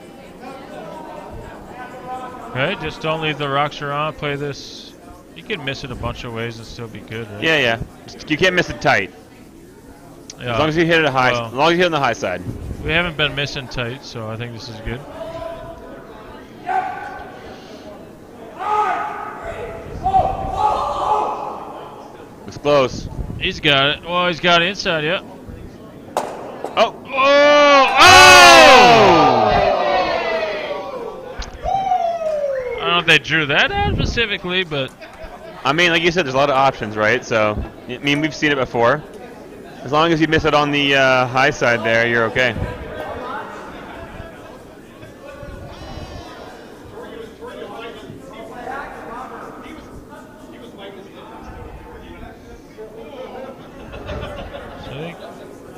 Right? Just don't leave the rocks around. Play this. You can miss it a bunch of ways and still be good, right? Yeah. You can't miss it tight. Yeah. As long as you hit it high. As long as you hit it on the high side. We haven't been missing tight, so I think this is good. It's close. He's got it. Well, he's got it inside, yeah. Oh! I don't know if they drew that out specifically, but... I mean, like you said, there's a lot of options, right? So, I mean, we've seen it before. As long as you miss it on the high side there, you're okay.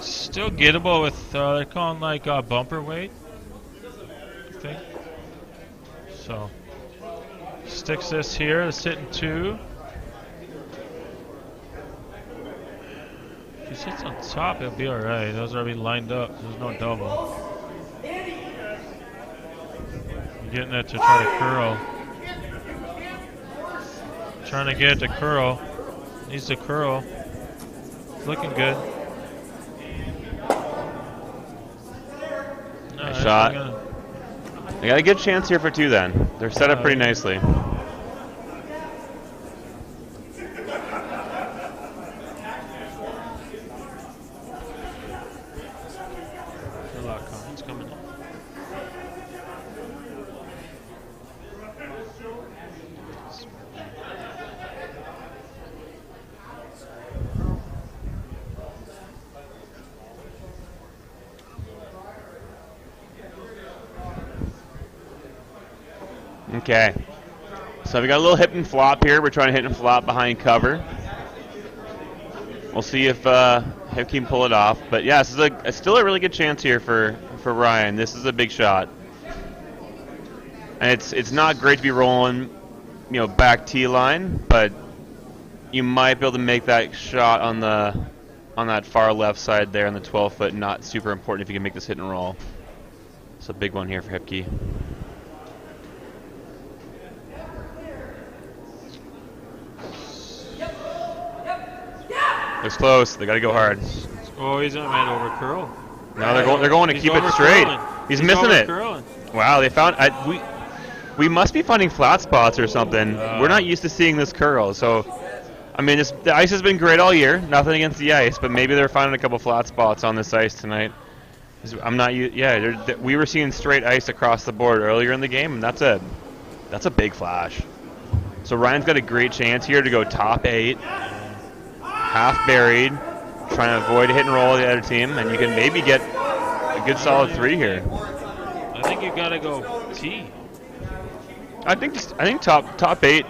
Still gettable with, they're calling like bumper weight, I think. So, sticks this here, it's hitting 2. If he sits on top, it'll be alright. Those are already lined up, there's no double. Getting it to try to curl. Trying to get it to curl. Needs to curl. It's looking good. Nice shot. They got a good chance here for 2 then. They're set up pretty nicely. Good luck, Collins coming in. Okay. So we got a little hip and flop here. We're trying to hit and flop behind cover. We'll see if Hip can pull it off. But yeah, this is still a really good chance here for Ryan. This is a big shot. And it's not great to be rolling, back tee line, but you might be able to make that shot on that far left side there on the 12-foot. Not super important if you can make this hit and roll. It's a big one here for Hipke. It's close. They got to go hard. Oh, he's not meant over curl. No, they're going to keep it straight. He's missing it. Curling. Wow, they found We must be finding flat spots or something. We're not used to seeing this curl, so I mean, the ice has been great all year. Nothing against the ice, but maybe they're finding a couple flat spots on this ice tonight. I'm not. Yeah, we were seeing straight ice across the board earlier in the game, and that's a big flash. So Ryan's got a great chance here to go top 8, half buried, trying to avoid a hit and roll of the other team, and you can maybe get a good solid 3 here. I think you gotta go T. I think top 8.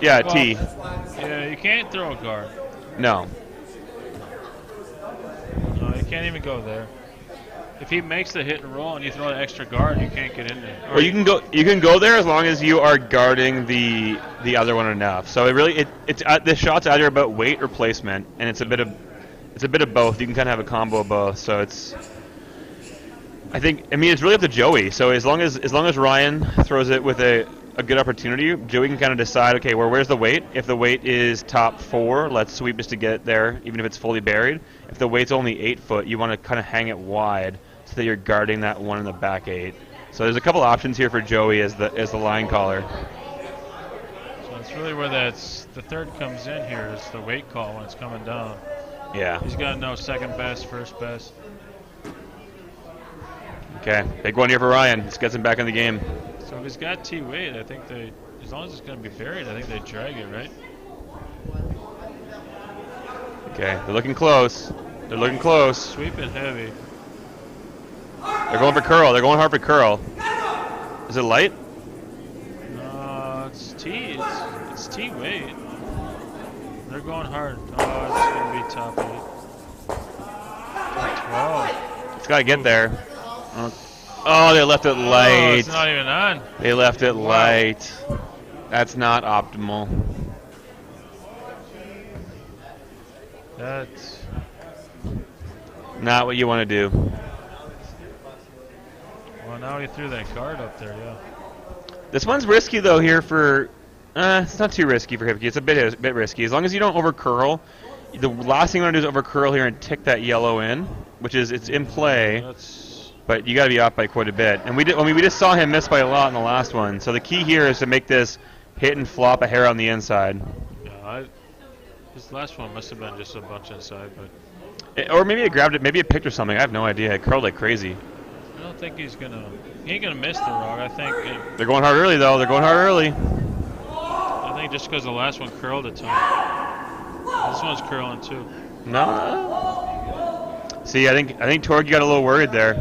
Yeah, Well, T. Yeah, you can't throw a guard. No. No, you can't even go there. If he makes the hit and roll and you throw an extra guard, you can't get in there. Well, you can go there as long as you are guarding the other one enough. So it's the shot's either about weight or placement, and it's a bit of both. You can kind of have a combo of both. So it's it's really up to Joey. So as long as Ryan throws it with a good opportunity, Joey can kind of decide, okay, where's the weight? If the weight is top 4, let's sweep just to get it there, even if it's fully buried. If the weight's only 8 foot, you want to kind of hang it wide so that you're guarding that one in the back 8. So there's a couple options here for Joey as the line caller. So it's really where the third comes in here is the weight call when it's coming down. Yeah. He's got to know second best, first best. Okay, big one here for Ryan. This gets him back in the game. So if he's got T weight, I think as long as it's going to be buried, I think they drag it, right? Okay, they're looking close. They're looking close. Sweeping heavy. They're going for curl. They're going hard for curl. Is it light? No, it's T. It's T weight. They're going hard. Oh, it's going to be top 8. Top 12. It's got to get there. Oh, they left it light. Oh, it's not even on. They left it light. That's not optimal. That's not what you want to do. Well, now he threw that guard up there, yeah. This one's risky though here for. It's not too risky for Hipke. It's a bit risky. As long as you don't over curl. The last thing you want to do is over curl here and tick that yellow in, which is it's in play. But you got to be off by quite a bit. And we just saw him miss by a lot in the last one. So the key here is to make this hit and flop a hair on the inside. Yeah, this last one must have been just a bunch inside, but. Or maybe it grabbed it, maybe it picked or something. I have no idea. It curled like crazy. I don't think he ain't gonna miss the rock. I think. They're going hard early though. They're going hard early. I think just because the last one curled a ton. This one's curling too. No. See, I think Torg got a little worried there.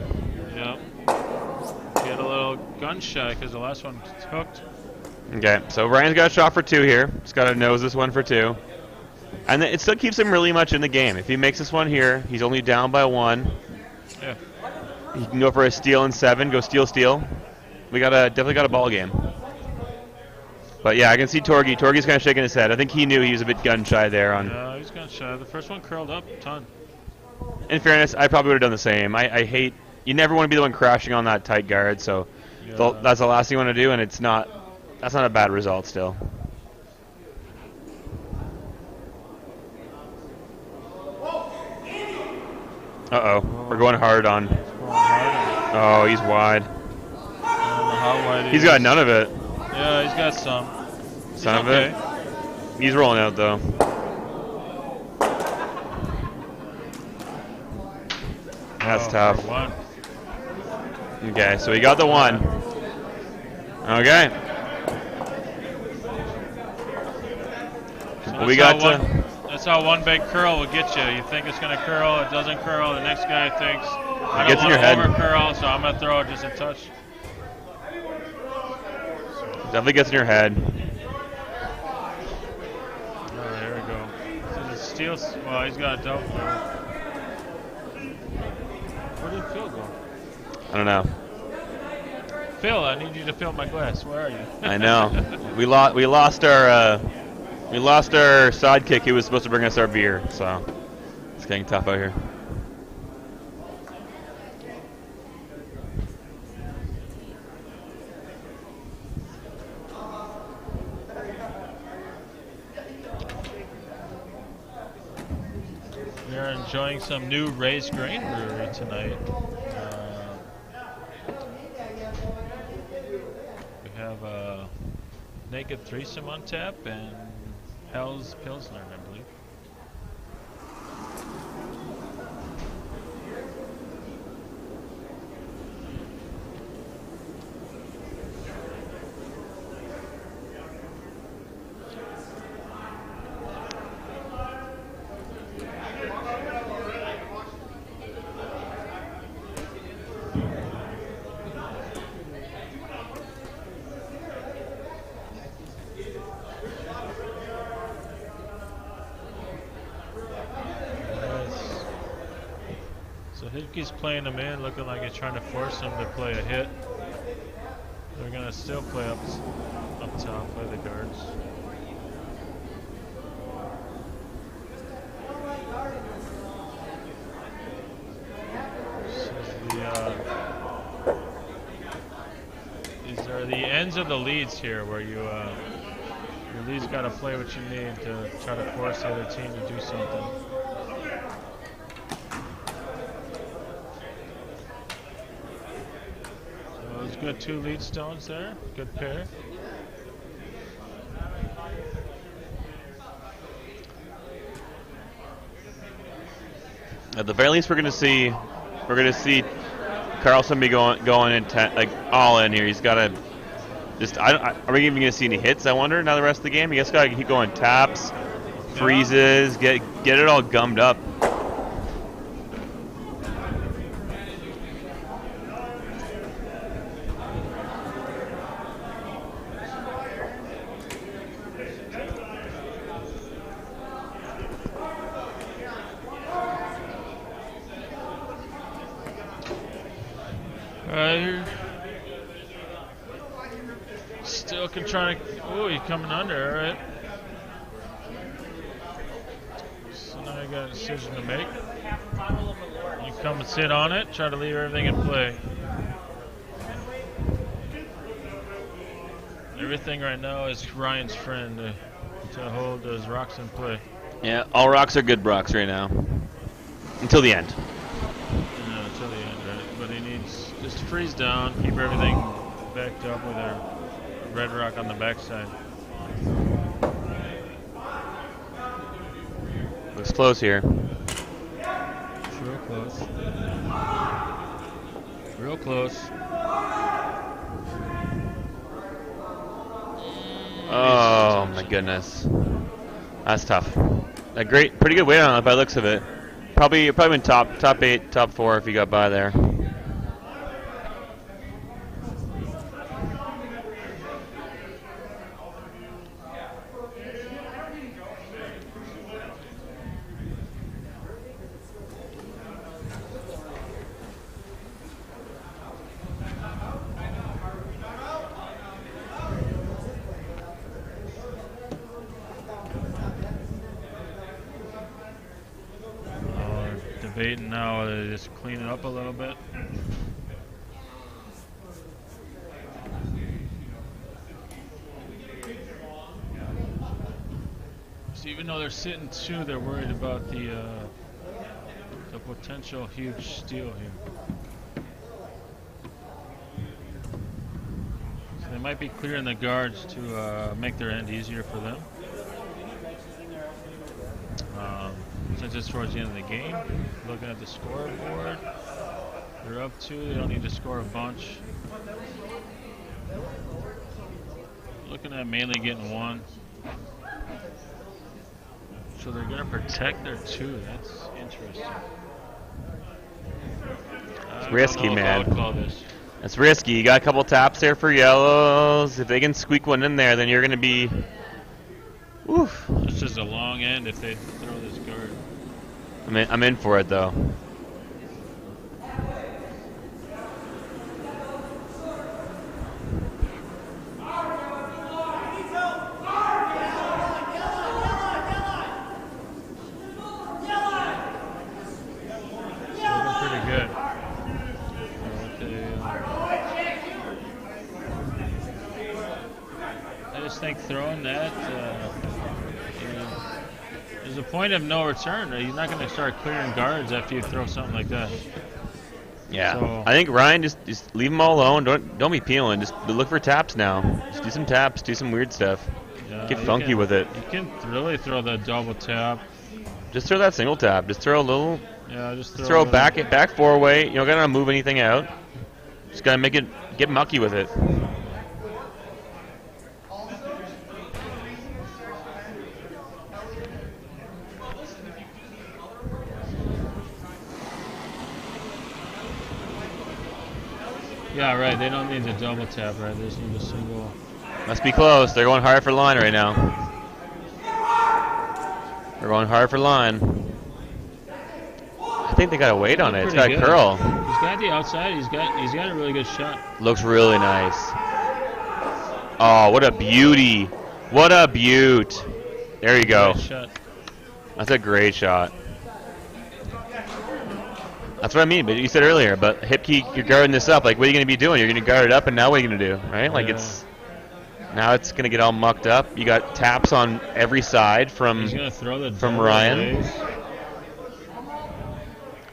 Yep. He had a little gun shy because the last one hooked. Okay, so Ryan's got a shot for 2 here. He's got to nose this one for 2. And it still keeps him really much in the game. If he makes this one here, he's only down by 1. Yeah. He can go for a steal and 7, go steal. We definitely got a ball game. But yeah, I can see Torgy. Torgy's kind of shaking his head. I think he knew he was a bit gun shy there. Yeah, he's gun shy. The first one curled up a ton. In fairness, I probably would have done the same. I hate. You never want to be the one crashing on that tight guard. So Yeah. that's the last thing you want to do, and it's not. That's not a bad result still. Uh-oh. We're going hard on. Oh, he's wide. How wide He's got none of it. Yeah, he's got some. Some of it. He's rolling out though. That's tough. Okay, so he got the 1. Okay. So We got that's how one big curl will get you. You think it's going to curl, it doesn't curl. The next guy thinks, I gets don't in your want head. to over curl, so I'm going to throw it just a touch. Definitely gets in your head. Oh, there we go. So the steal, well, he's got a double. Where did Phil go? I don't know. Phil, I need you to fill my glass. Where are you? I know. We lost our sidekick who was supposed to bring us our beer, so it's getting tough out here. We are enjoying some new Ray's Grain Brewery tonight. We have Naked Threesome on tap and Hell's Pilsner, I believe. He's playing him in, looking like he's trying to force him to play a hit. They're gonna still play up top, play the guards. These are the ends of the leads here, where your lead's got to play what you need to try to force the other team to do something. Good 2 lead stones there. Good pair. At the very least, we're gonna see Carlson be going in like all in here. He's got to just. Are we even gonna see any hits? I wonder. Now the rest of the game, he just got to keep going taps, freezes, get it all gummed up. Still trying to. Oh, he's coming under. All right. So now I got a decision to make. You come and sit on it. Try to leave everything in play. Everything right now is Ryan's friend to hold those rocks in play. Yeah, all rocks are good rocks right now. Until the end. Yeah, until the end, right? But he needs just to freeze down, keep everything backed up with our red rock on the backside. Looks close here. It's real close. Real close. Oh my goodness, that's tough. A pretty good weight on it by the looks of it. Probably been top 8, top 4 if you got by there. Debating now to just clean it up a little bit. So even though they're sitting 2, they're worried about the potential huge steal here. So they might be clearing the guards to make their end easier for them. Since it's towards the end of the game, looking at the scoreboard, they're up 2, they don't need to score a bunch. Looking at mainly getting 1. So they're going to protect their 2, that's interesting. It's risky, man. That's risky. You got a couple taps there for yellows. If they can squeak one in there, then you're going to be... Oof. It's just a long end if they throw this guard. I'm in for it though. Looking pretty good. I just think throwing that. There's a point of no return. You're not going to start clearing guards after you throw something like that. Yeah. So I think Ryan just leave them all alone. Don't be peeling. Just look for taps now. Just do some taps. Do some weird stuff. yeah, Get you funky can- with it. You can really throw the double tap. Just throw that single tap. Just throw a little. Yeah, just Just throw a back four way. You don't gotta move anything out. Just gotta get mucky with it. Yeah, right. They don't need the double tap, right? They just need a single. Must be close. They're going hard for line right now. They're going hard for line. I think they got to wait on it. It's got Pretty a good. curl. He's got the outside. He's got a really good shot. Looks really nice. Oh, what a beauty. What a beaut. There you go. Great shot. That's a great shot. That's what I mean, but you said earlier, but hip key, you're guarding this up. Like, what are you going to be doing? You're going to guard it up, and now what are you going to do? Right? Like, Yeah. now it's going to get all mucked up. You got taps on every side He's from gonna throw the from double Ryan. raise.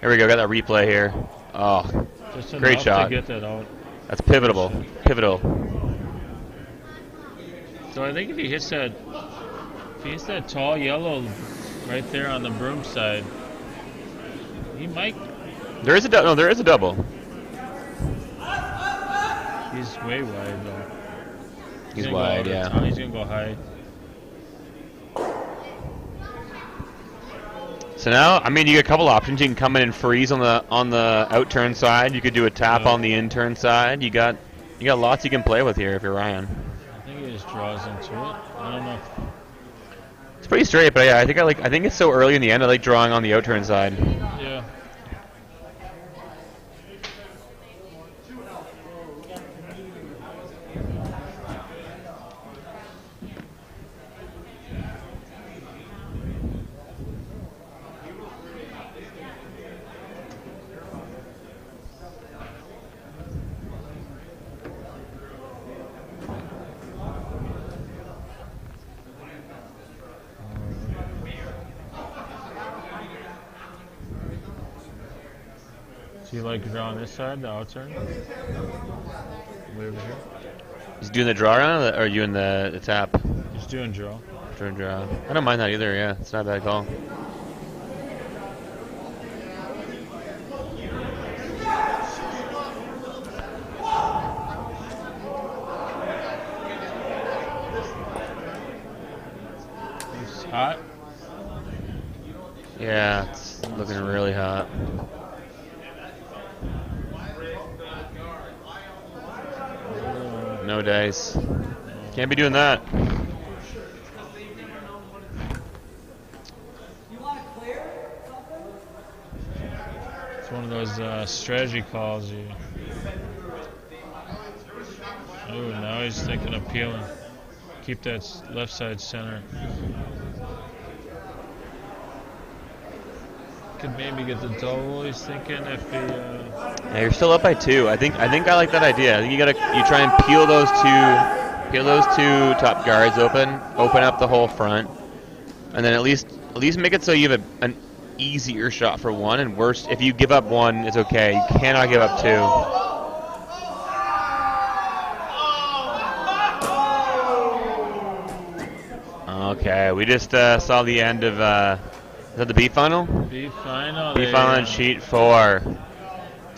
Here we go. Got that replay here. Oh, Just Great enough shot. to get that out. that's pivotal. Pivotal. So I think if he hits that tall yellow right there on the broom side, he might. There is a no. There is a double. He's way wide though. He's gonna go wide, over the yeah. top. He's gonna go high. So now, I mean, you get a couple options. You can come in and freeze on the out turn side. You could do a tap on the in turn side. You got lots you can play with here if you're Ryan. I think he just draws into it. I don't know. It's pretty straight, but yeah, I think it's so early in the end. I like drawing on the out turn side. Yeah. Do you like drawing this side, the outside? Way over here. Is he doing the draw around, or are you in the tap? Just doing draw. Draw. I don't mind that either. Yeah, it's not a bad call. It's hot. Yeah, it's looking really hot. No dice. Can't be doing that. It's one of those strategy calls. Oh, now he's thinking of peeling. Keep that left side center. Could maybe get the double. He's thinking if he. Yeah, you're still up by 2. I think I like that idea. I think you try and peel those two top guards open up the whole front, and then at least make it so you have an easier shot for one. And worst, if you give up one, it's okay. You cannot give up 2. Okay, we just saw the end of. Is that the B final? B final. B final on sheet 4.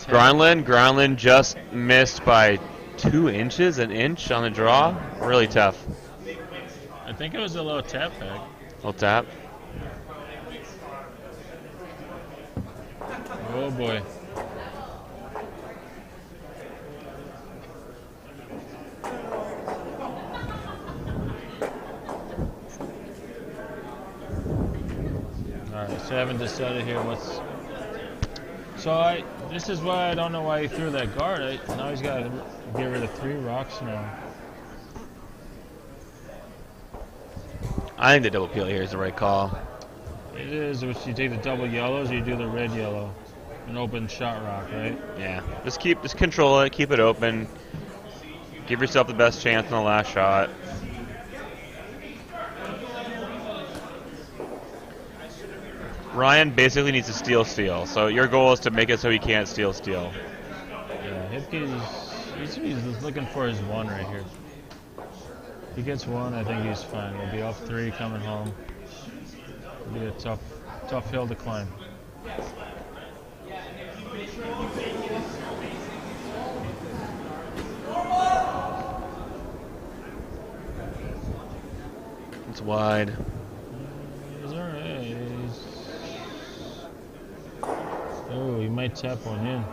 Groundland just missed by 2 inches, an inch on the draw. Really tough. I think it was a little tap back. Little tap. Oh boy. Alright, so I haven't decided here what's. So this is why I don't know why he threw that guard. Now he's got to get rid of 3 rocks now. I think the double peel here is the right call. It is, if you take the double yellows, you do the red yellow. An open shot rock, right? Yeah. Just control it, keep it open. Give yourself the best chance on the last shot. Ryan basically needs to steal. So your goal is to make it so he can't steal. Yeah, he's looking for his one right here. If he gets one, I think he's fine. He'll be off 3 coming home. It'll be a tough hill to climb. It's wide. He's alright. Oh, he might tap one in. I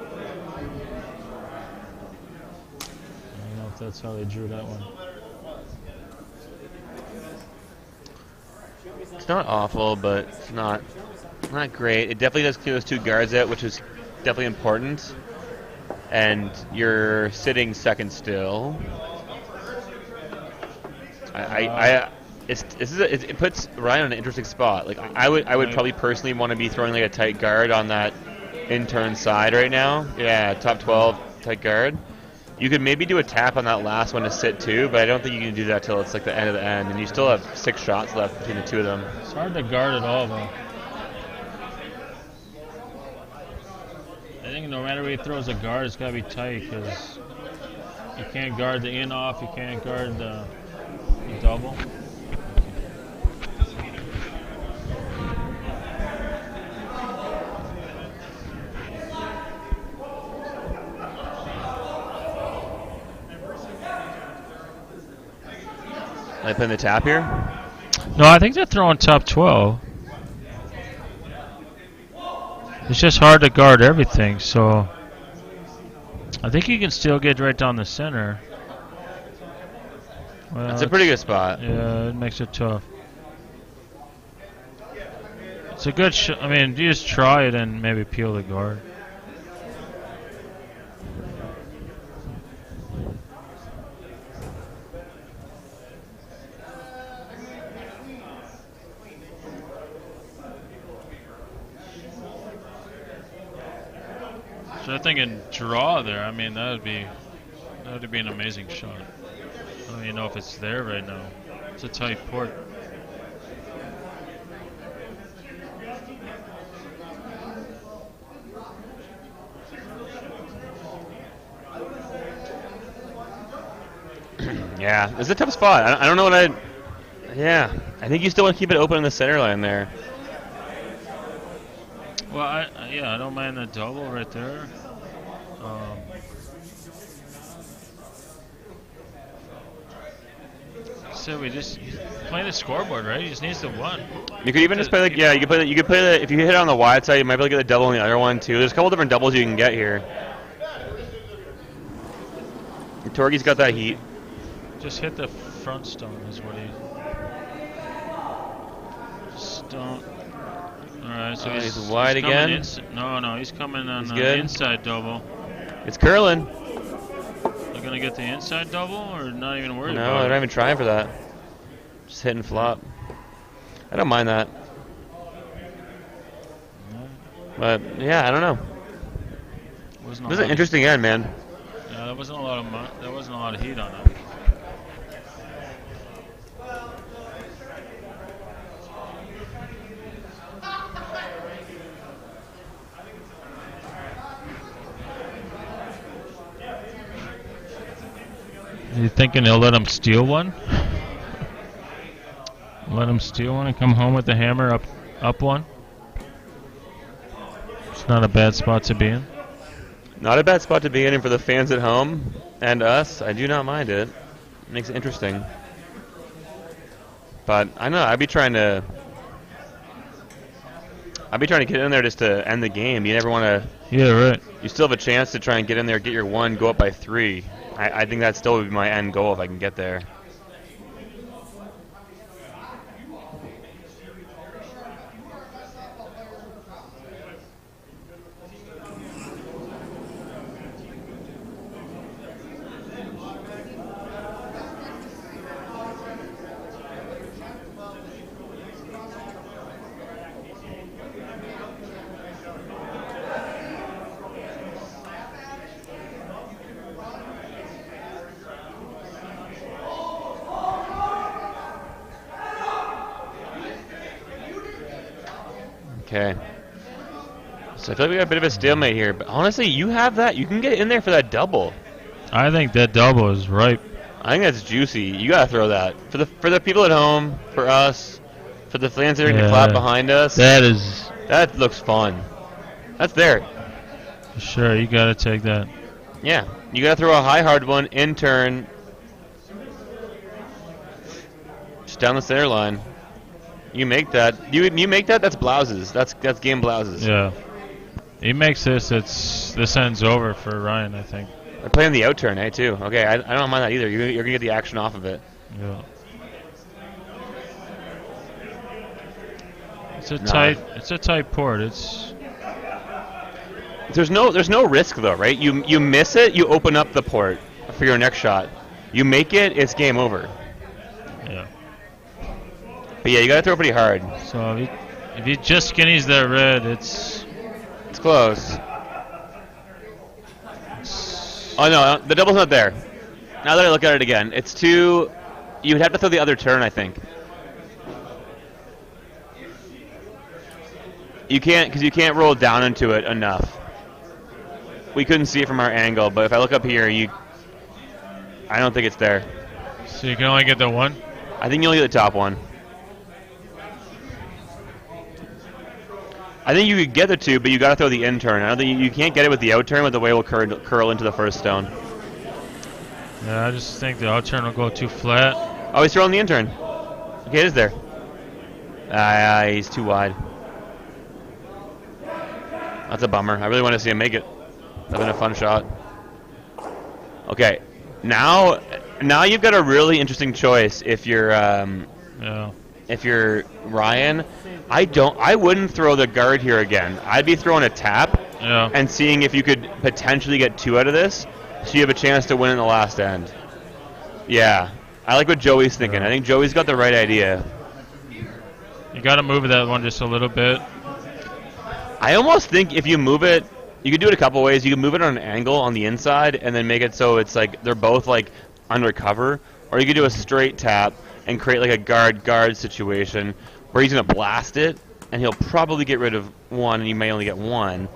don't know if that's how they drew that one. It's not awful, but it's not great. It definitely does clear those 2 guards out, which is definitely important. And you're sitting second still. It puts Ryan in an interesting spot. Like I would probably personally want to be throwing like a tight guard on that in-turn side right now. Yeah, top 12 tight guard. You could maybe do a tap on that last one to sit too, but I don't think you can do that till it's like the end of the end, and you still have 6 shots left between the 2 of them. It's hard to guard at all, though. I think no matter where he throws a guard, it's got to be tight, because you can't guard the in-off, you can't guard the double. Are they playing the tap here? No, I think they're throwing top 12. It's just hard to guard everything, so I think you can still get right down the center. Well, That's a pretty good spot. Yeah, it makes it tough. It's a good I mean, you just try it and maybe peel the guard. So I think a draw there, I mean, that would be an amazing shot. I don't even know if it's there right now. It's a tight port. Yeah, it's a tough spot. I don't know what Yeah, I think you still want to keep it open in the center line there. Well, I don't mind the double right there. So we just play the scoreboard, right? He just needs the one. You could even just play like you could play the if you hit it on the wide side, you might be able to get the double on the other one too. There's a couple different doubles you can get here. Torgie's got that heat. Just hit the front stone is what he. Stone. All right, so he's wide again. No, he's coming on the inside double. It's curling. They're gonna get the inside double, or not even worried about it? No, they're not even trying for that. Just hitting flop. I don't mind that. But yeah, I don't know. This is an interesting end, man. Yeah, there wasn't a lot of heat on it. You thinking he'll let him steal one? Let him steal one and come home with the hammer up one? It's not a bad spot to be in. Not a bad spot to be in, and for the fans at home and us, I do not mind it. It makes it interesting. But I know I'd be trying to get in there just to end the game. You never want to. Yeah, right. You still have a chance to try and get in there, get your one, go up by 3. I think that still would be my end goal if I can get there. Okay. So I feel like we got a bit of a stalemate here. But honestly, you have that. You can get in there for that double. I think that double is ripe. I think that's juicy. You gotta throw that for the people at home, for us, for the fans that are gonna clap behind us. That looks fun. That's there. Sure, you gotta take that. Yeah, you gotta throw a high hard one in turn, just down the center line. You make that. You make that. That's blouses. That's game blouses. Yeah. He makes this. This ends over for Ryan, I think. They're playing the out turn, eh, too. Okay, I don't mind that either. You're gonna get the action off of it. Yeah. It's a tight port. There's no risk though, right? You miss it, you open up the port for your next shot. You make it, it's game over. Yeah. But yeah, you gotta throw pretty hard. So if he just skinnies that red, it's close. Oh no, the double's not there. Now that I look at it again, it's too. You would have to throw the other turn, I think. You can't, because you can't roll down into it enough. We couldn't see it from our angle, but if I look up here, I don't think it's there. So you can only get the one? I think you only get the top one. I think you could get the two, but you got to throw the in turn. I don't think you can't get it with the out turn, with the way it will curl into the first stone. Yeah, I just think the out turn will go too flat. Oh, he's throwing the in turn. Okay, it is there. He's too wide. That's a bummer. I really want to see him make it. That'd been a fun shot. Okay, now you've got a really interesting choice. If you're if you're Ryan, I wouldn't throw the guard here again. I'd be throwing a tap and seeing if you could potentially get two out of this, so you have a chance to win in the last end. Yeah, I like what Joey's thinking. I think Joey's got the right idea. You got to move that one just a little bit. I almost think if you move it, you could do it a couple ways. You can move it on an angle on the inside and then make it so it's like they're both like under cover, or you could do a straight tap and create like a guard situation where he's gonna blast it and he'll probably get rid of one and you may only get one,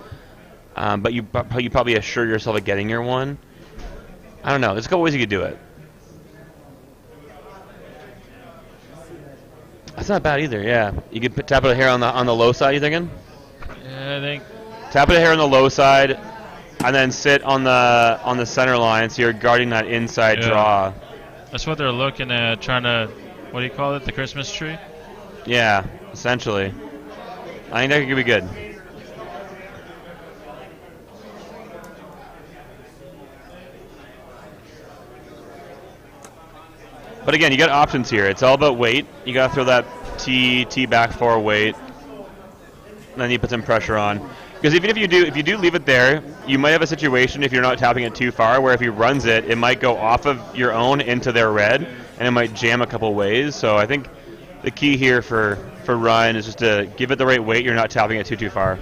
but you probably assure yourself of getting your one. I don't know. There's a couple ways you could do it. That's not bad either. Yeah, you could tap it here on the low side. You thinking? Yeah, I think. Tap it here on the low side, and then sit on the center line, so you're guarding that inside draw. That's what they're looking at, trying to, what do you call it, the Christmas tree? Yeah, essentially. I think that could be good. But again, you got options here. It's all about weight. You got to throw that T back 4 weight. And then you put some pressure on. Because even if you do leave it there, you might have a situation if you're not tapping it too far where if he runs it, it might go off of your own into their red, and it might jam a couple ways. So I think the key here for Ryan is just to give it the right weight. You're not tapping it too far.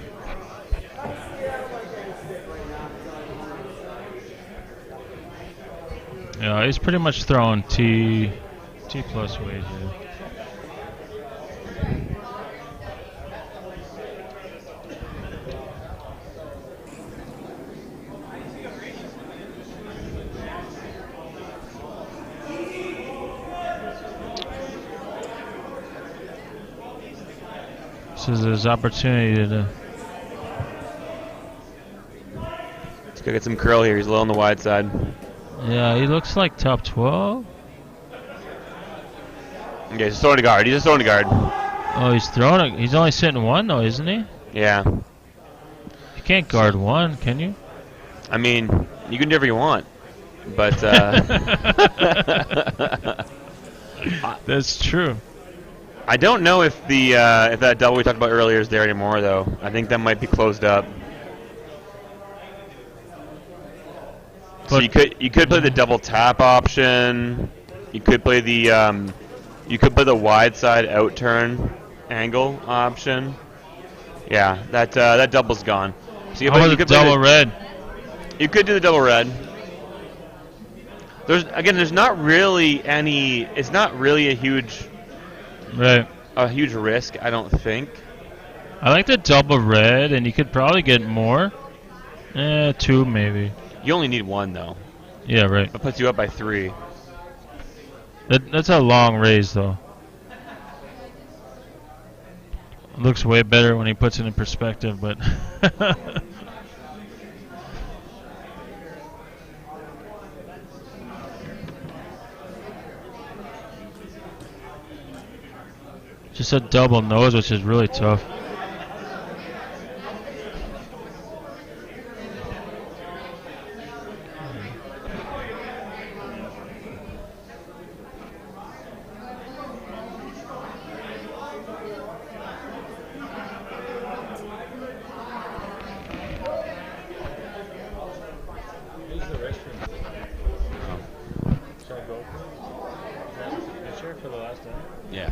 Yeah, he's pretty much throwing T plus weight here. This is his opportunity to. Let's go get some curl here. He's a little on the wide side. Yeah, he looks like top 12. Okay, he's throwing a guard. He's just throwing a guard. Oh, he's throwing. He's only sitting one though, isn't he? Yeah. You can't guard one, can you? I mean, you can do whatever you want, but that's true. I don't know if if that double we talked about earlier is there anymore, though. I think that might be closed up. So you could play the double tap option. You could play the wide side out turn angle option. Yeah, that double's gone. So you could double red. You could do the double red. There's not really any. It's not really a huge. Right. A huge risk, I don't think. I like the double red, and you could probably get more. 2 maybe. You only need 1 though. Yeah, right. That puts you up by 3. That's a long raise, though. It looks way better when he puts it in perspective, but... Just a double nose, which is really tough. Yeah.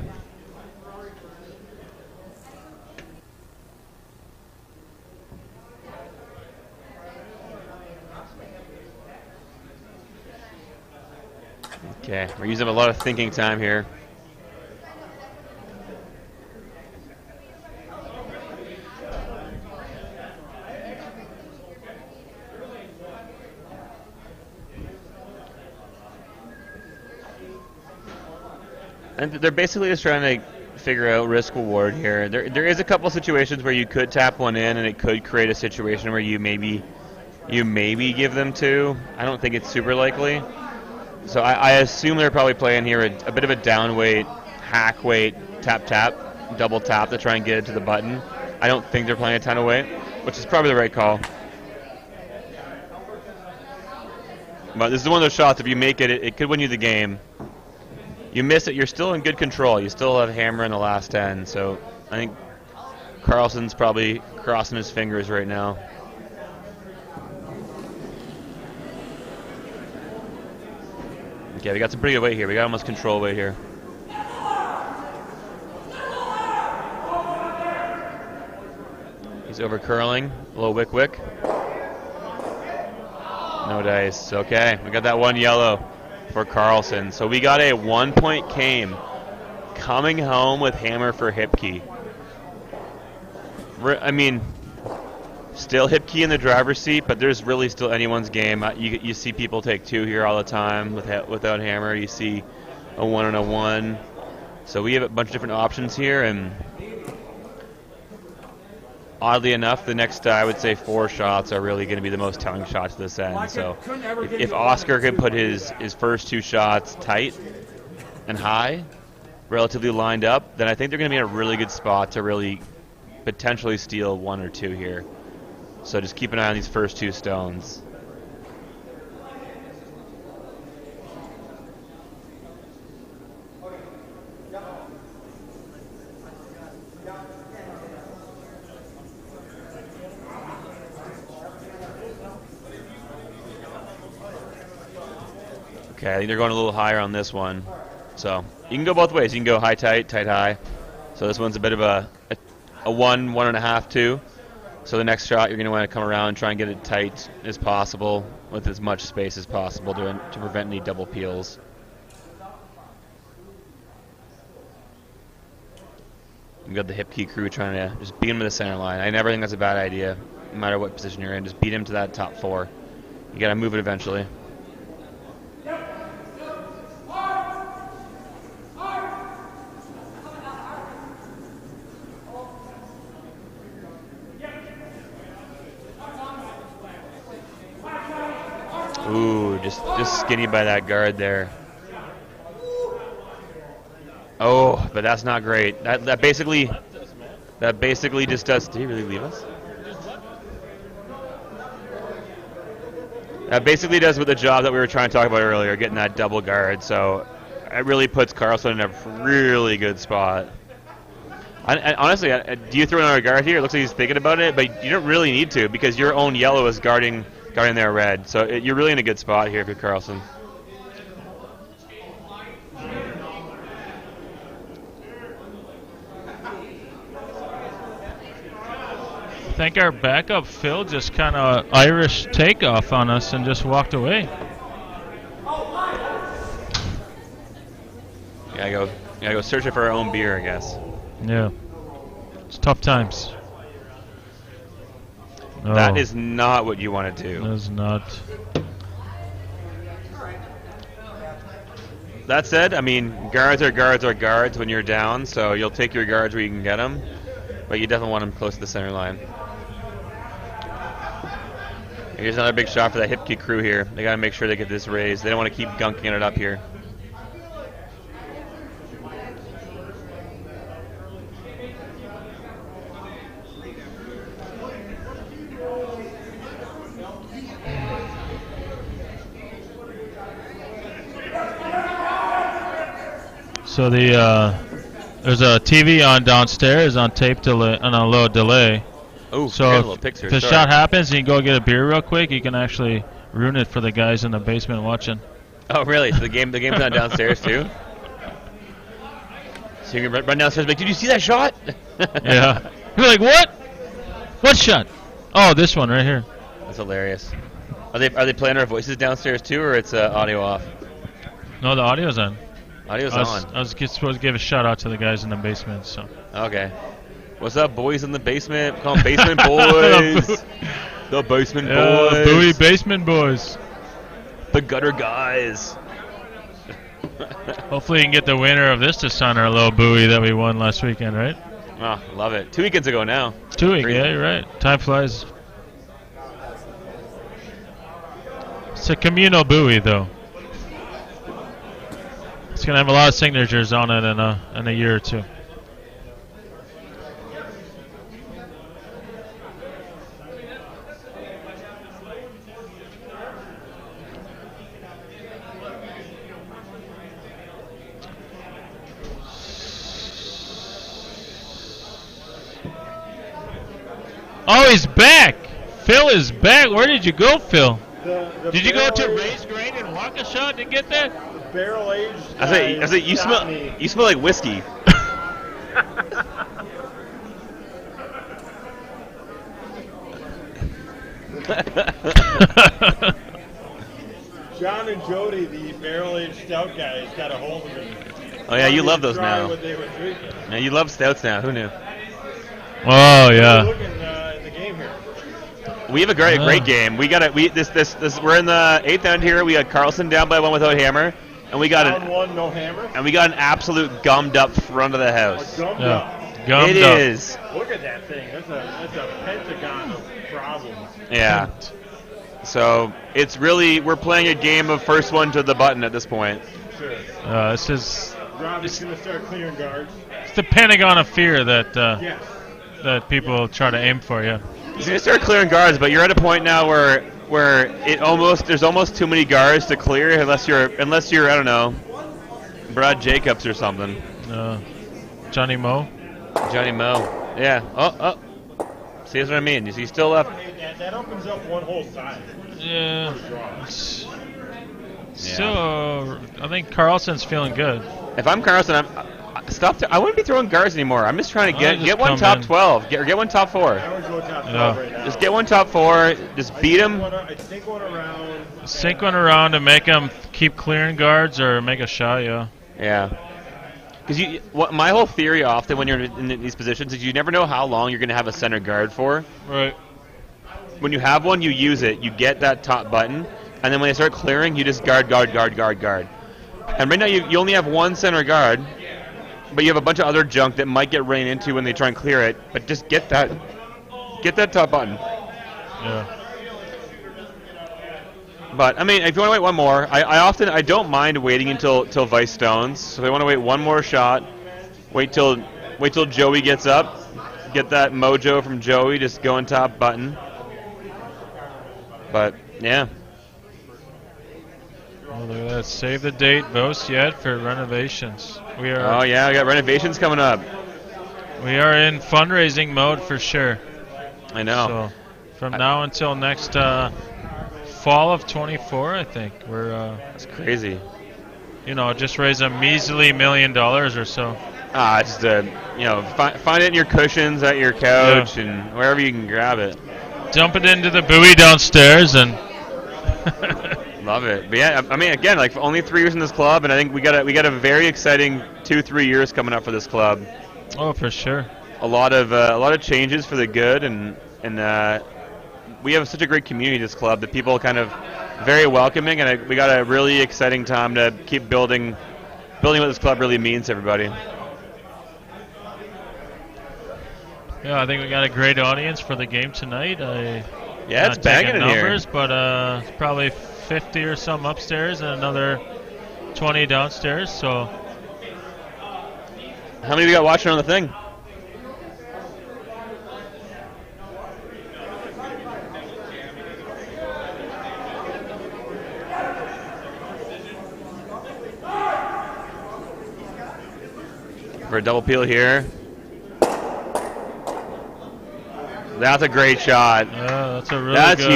Okay, we're using a lot of thinking time here. And they're basically just trying to figure out risk reward here. There is a couple situations where you could tap one in and it could create a situation where you maybe give them 2. I don't think it's super likely. So I assume they're probably playing here a bit of a down weight, hack weight, tap, double tap to try and get it to the button. I don't think they're playing a ton of weight, which is probably the right call. But this is one of those shots, if you make it, it could win you the game. You miss it, you're still in good control. You still have hammer in the last 10, so I think Carlson's probably crossing his fingers right now. Okay, we got some pretty good weight here. We got almost control weight here. He's over curling. A little wick. No dice. Okay, we got that 1 yellow for Carlson. So we got a 1-point game coming home with hammer for Hipke. I mean, still Hipke in the driver's seat, but there's really still anyone's game. You see people take 2 here all the time without hammer. You see a 1 and a 1. So we have a bunch of different options here, and oddly enough, the next, I would say, 4 shots are really going to be the most telling shots this end. So if Oscar can put his first 2 shots tight and high, relatively lined up, then I think they're going to be in a really good spot to really potentially steal 1 or 2 here. So just keep an eye on these first 2 stones. Okay, I think they're going a little higher on this one. So you can go both ways. You can go high, tight, tight, high. So this one's a bit of a 1, 1.5, 2. So the next shot, you're going to want to come around and try and get it tight as possible with as much space as possible to prevent any double peels. You've got the Hipke crew trying to just beat him to the center line. I never think that's a bad idea, no matter what position you're in. Just beat him to that top 4. You got to move it eventually. Ooh, just skinny by that guard there. Oh, but that's not great. That basically just does. Did he really leave us? That basically does with the job that we were trying to talk about earlier, getting that double guard. So it really puts Carlson in a really good spot. And honestly, do you throw another guard here? It looks like he's thinking about it, but you don't really need to because your own yellow is guarding their red. So you're really in a good spot here for Carlson. I think our backup Phil just kind of Irish takeoff on us and just walked away. Gotta go searching for our own beer, I guess. Yeah, it's tough times. No, That is not what you want to do. That's not. That said, I mean, guards are guards when you're down, so you'll take your guards where you can get them, but you definitely want them close to the center line. Here's another big shot for that hip kick crew here. They got to make sure they get this raised. They don't want to keep gunking it up here. So there's a TV on downstairs on tape delay on a low delay. Oh, So a if, little picture. if a Sorry. shot happens and you go get a beer real quick, you can actually ruin it for the guys in the basement watching. Oh, really? So the game's on downstairs too. So you can run downstairs and be like, did you see that shot? Yeah. You're like, what? What shot? Oh, this one right here. That's hilarious. Are they playing our voices downstairs too, or it's audio off? No, the audio's on. Audio's I on. was supposed to give a shout out to the guys in the basement. So. Okay. What's up, boys in the basement? Call them basement boys. The basement boys. Bowie basement boys. The gutter guys. Hopefully you can get the winner of this to sign our little buoy that we won last weekend, right? Oh, love it. 2 weekends ago now. 2 weeks, Crazy. yeah, you're right. Time flies. It's a communal buoy, though. It's going to have a lot of signatures on it in a year or two. Oh, he's back! Phil is back. Where did you go, Phil? Did you go to Race Grain and Waukesha to get that? Barrel aged. I say you smell like whiskey. John and Jody, the barrel aged stout guys, got a hold of it. Oh yeah, you love those Try now. what they were drinking. Yeah, you love stouts now. Who knew? Oh, We're yeah. looking in the game here. We have a great game. We got this. We're in the 8th end here. We got Carlson down by 1 without hammer, and we got Round one, no hammer. an absolute gummed up front of the house. Gummed Yeah. up. Gummed It up. is. Look at that thing. That's a pentagon of problems. Yeah. So it's really we're playing a game of first one to the button at this point. Sure. This is Robbie's going to start clearing guards. it's the Pentagon of fear that Yes. that people try to aim for, yeah. He's gonna start clearing guards, but you're at a point now where there's almost too many guards to clear unless you're I don't know, Brad Jacobs or something. Johnny Moe. Johnny Moe. Yeah. Oh. See what I mean? You see, still left. That opens up one whole side. Yeah. So I think Carlson's feeling good. If I'm Carlson, I wouldn't be throwing guards anymore. I'm just trying to just get one come top in. 12. Get one top 4. I would go top 12 Yeah. right now. Just get one top 4. Just beat him. I think one around. Sink one around to make them keep clearing guards or make a shot, yeah. Yeah. Because my whole theory often when you're in these positions is you never know how long you're going to have a center guard for. Right. When you have one, you use it. You get that top button, and then when they start clearing, you just guard. And right now you only have one center guard, but you have a bunch of other junk that might get ran into when they try and clear it. But just get that top button. Yeah. But I mean, if you want to wait one more, I don't mind waiting until Vice stones. So if they want to wait one more shot, wait till Joey gets up, get that mojo from Joey, just go on top button. But yeah, Well, look at that. Save the date, votes yet for renovations. We are oh yeah, we got renovations coming up. we are in fundraising mode for sure. I know. So from now until next fall of 24, I think we're That's crazy. just raise a measly $1 million or so. Just find it in your cushions at your couch and wherever you can grab it. Dump it into the buoy downstairs and Love it. But yeah, I mean, again, like only 3 years in this club, and I think we got a very exciting 2-3 years coming up for this club. oh, for sure. A lot of changes for the good, and we have such a great community in this club that people kind of very welcoming, and we got a really exciting time to keep building what this club really means to everybody. Yeah, I think we got a great audience for the game tonight. Yeah, it's banging in numbers, here. But it's probably 50 or some upstairs and another 20 downstairs. So How many of you got watching on the thing? For a double peel here. That's a great shot. that's a really That's good.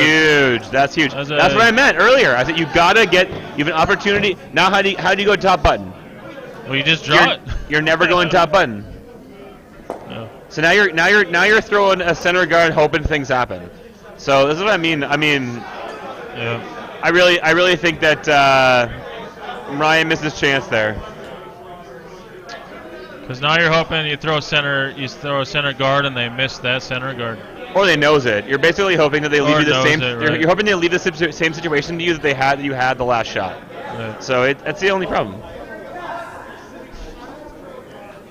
huge. That's huge. That's what I meant earlier. I said you gotta get. You have an opportunity. Now, how do you go top button? Well, you just draw it. You're never going top button. No. So now you're throwing a center guard, hoping things happen. So this is what I mean. Yeah. I really think that Ryan missed his chance there. Because now you're hoping you throw a center guard and they miss that center guard. Or they nose it. You're basically hoping that they leave Or you the nose same. it, right. You're hoping they leave the same situation to you that you had the last shot. Right. So that's the only problem.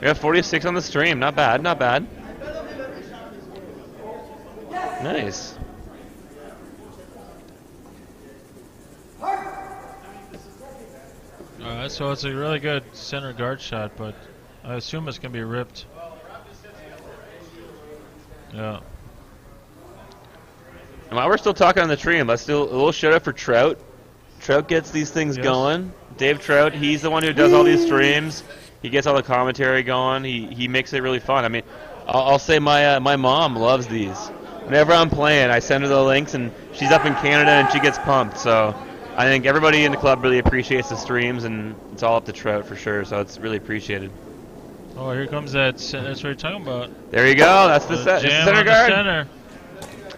We have 46 on the stream. Not bad. Not bad. Nice. Alright, so it's a really good center guard shot, but I assume it's going to be ripped. Yeah. And while we're still talking on the stream, let's do a little shout out for Trout. Trout gets these things Yes. going. Dave Trout, he's the one who does all these streams. He gets all the commentary going. He makes it really fun. I mean, I'll say my mom loves these. Whenever I'm playing, I send her the links, and she's up in Canada, and she gets pumped. So I think everybody in the club really appreciates the streams, and it's all up to Trout for sure. So it's really appreciated. Oh, here comes that. That's what you're talking about. There you go. That's the Jam center on guard. the center.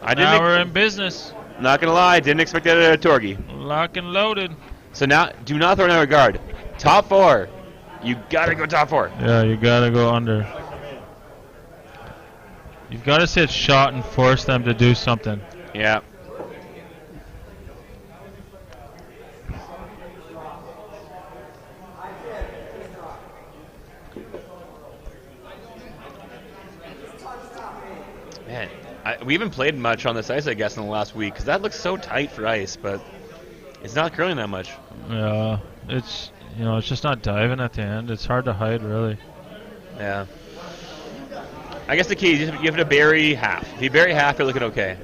I Now we're didn't. in business. Not gonna lie, didn't expect that at a Torgy. Lock and loaded. So now, do not throw another guard. Top four. You gotta go top four. Yeah, you gotta go under. You've got to sit shot and force them to do something. Yeah. Man, we haven't played much on this ice, I guess, in the last week, because that looks so tight for ice, but it's not curling that much. Yeah, it's it's just not diving at the end. It's hard to hide, really. Yeah. I guess the key is you have to bury half. If you bury half, you're looking okay.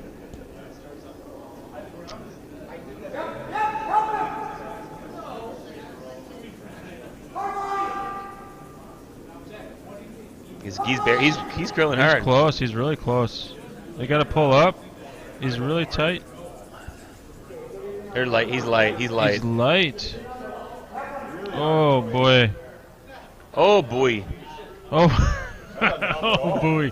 He's curling hard. He's close. He's really close. They got to pull up. He's really tight. They're light. He's light. He's light. He's light. Oh boy. Oh boy. Oh. Oh boy.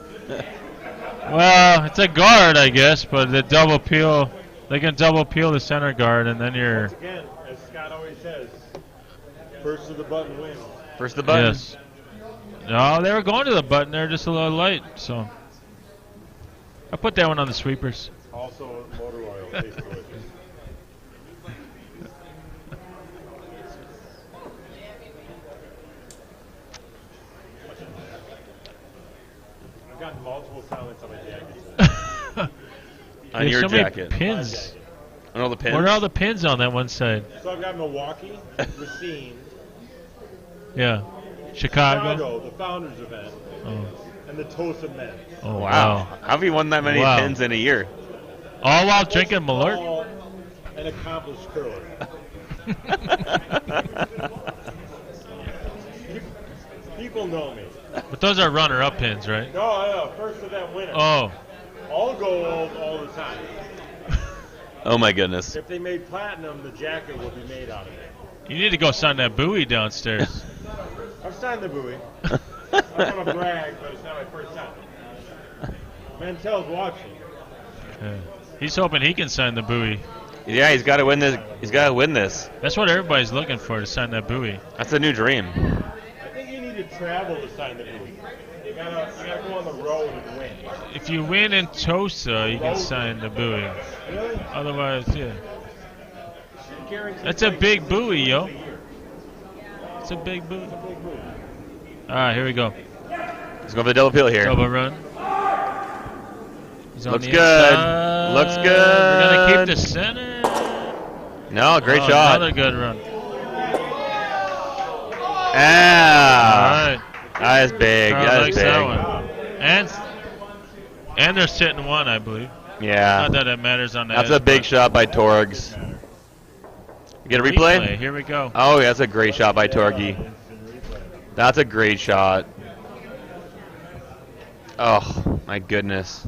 Well, it's a guard, I guess, but the double peel. They can double peel the center guard, and then you're. Again, as Scott always says, first to the button wins. First the button. Yes. No, they were going to the button. They're just a little light, so. I put that one on the sweepers. Also, motor oil. Tastes delicious. I've gotten multiple comments on my jacket. On There's your so many jacket. pins. On all the pins. What are all the pins on that one side? So I've got Milwaukee, Racine, Yeah. Chicago. Chicago, the Founders event, Oh, and the Toast of Men. oh Wow. wow. How have you won that many Wow. pins in a year? All while drinking Malort? All an accomplished curler. People know me. But those are runner-up pins, right? No, first event winner. Oh. All gold all the time. Oh my goodness. If they made platinum, the jacket would be made out of it. You need to go sign that buoy downstairs. I've signed the buoy. I don't want to brag, but it's not my first time. Mantel's watching. Yeah. He's hoping he can sign the buoy. Yeah, he's got to win this. He's got to win this. That's what everybody's looking for, to sign that buoy. That's a new dream. I think you need to travel to sign the buoy. You gotta go on the road and win. If you win in Tosa, you can sign the buoy. Really? Otherwise, yeah. That's a big buoy, yo. It's a big buoy. All right, here we go. Let's go for the double peel here. Double run. He's on Looks the good. inside. Looks good. We're gonna keep the center. No, great shot. Another good run. Ah. All right. That is big. Carl That is likes big. that one. And they're sitting one, I believe. Yeah. Not that it matters on the That's edge, a big but- shot by Torgs. You get a replay? Here we go. Oh, yeah, that's a great shot by Torgy. That's a great shot. Oh, my goodness.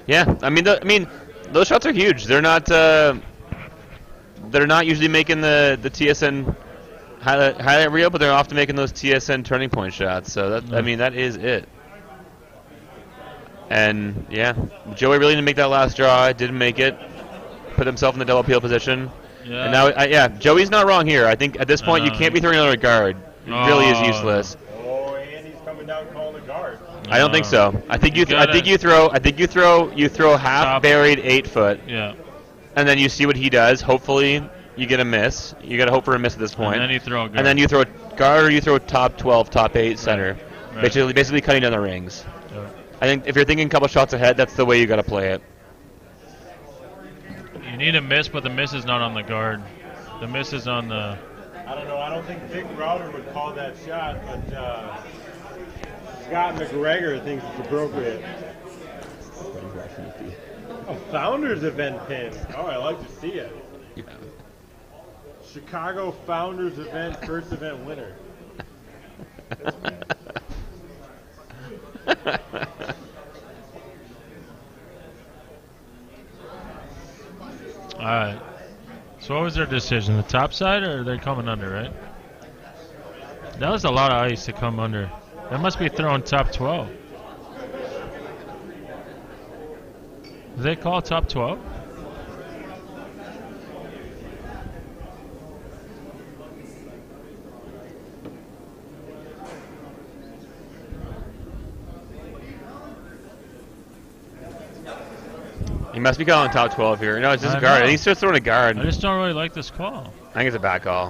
Yeah, I mean, those shots are huge. They're not usually making the TSN highlight reel, but they're often making those TSN turning point shots. So that, I mean, that is it. And yeah, Joey really didn't make that last draw. Didn't make it. Put himself in the double peel position. Yeah. And now, yeah, Joey's not wrong here. I think at this point you can't be throwing another guard. It really is useless. Oh, Andy's coming down calling the guard. I don't think so. I think you throw half Top. buried 8-foot, Yeah. and then you see what he does. Hopefully you get a miss. You got to hope for a miss at this point. And then you throw a guard. And then you throw guard or you throw top 12, top 8 center. Right. Basically cutting down the rings. Yeah. I think if you're thinking a couple shots ahead, that's the way you got to play it. You need a miss, but the miss is not on the guard. The miss is on the... I don't know. I don't think Dick Router would call that shot, but Scott McGregor thinks it's appropriate. A Founders event pin. Oh, I like to see it. Chicago Founders event, first event winner. All right. So what was their decision? The top side, or they're coming under, right? That was a lot of ice to come under. That must be throwing top 12. Did they call top 12? He must be calling top 12 here. No, it's just I a guard. know. I think he's just throwing a guard. I just don't really like this call. I think it's a bad call.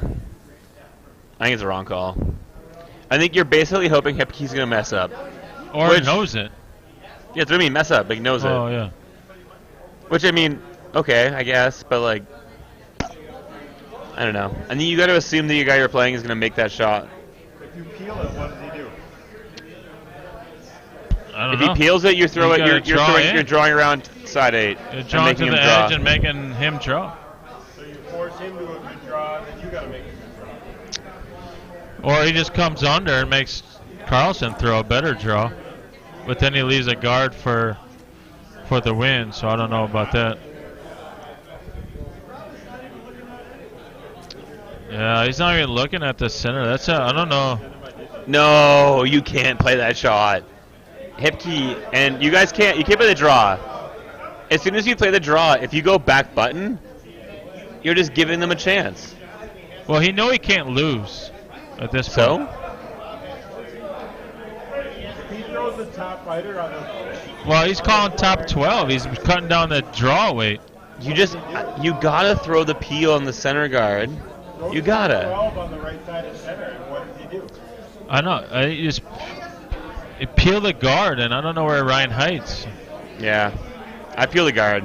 I think it's a wrong call. I think you're basically hoping Hipke's going to mess up. Or Which- knows it. Yeah, that's what I mean, mess up, but he knows it. Oh, yeah. Which, I mean, okay, I guess, but like, I don't know. I think you got to assume that your guy you're playing is going to make that shot. If you peel it, what does he do? I don't If know. he peels it, you throw You it. gotta draw in. You're drawing around side 8 You're and drawing making to him the draw. edge and making him draw. So you force him to a good draw, then you got to make a good draw. Or he just comes under and makes Carlson throw a better draw. But then he leaves a guard for the win, so I don't know about that. Yeah, he's not even looking at the center. That's I don't know. No, you can't play that shot. Hipke, and you guys can't. You can't play the draw. As soon as you play the draw, if you go back button, you're just giving them a chance. Well, he can't lose at this point. So, If he throws the top fighter on the... Well, he's calling top 12. He's cutting down the draw weight. you gotta throw the peel on the center guard. You gotta. 12 on the right side of center, and what does he do? I know. I just peel the guard, and I don't know where Ryan hides. Yeah, I peel the guard.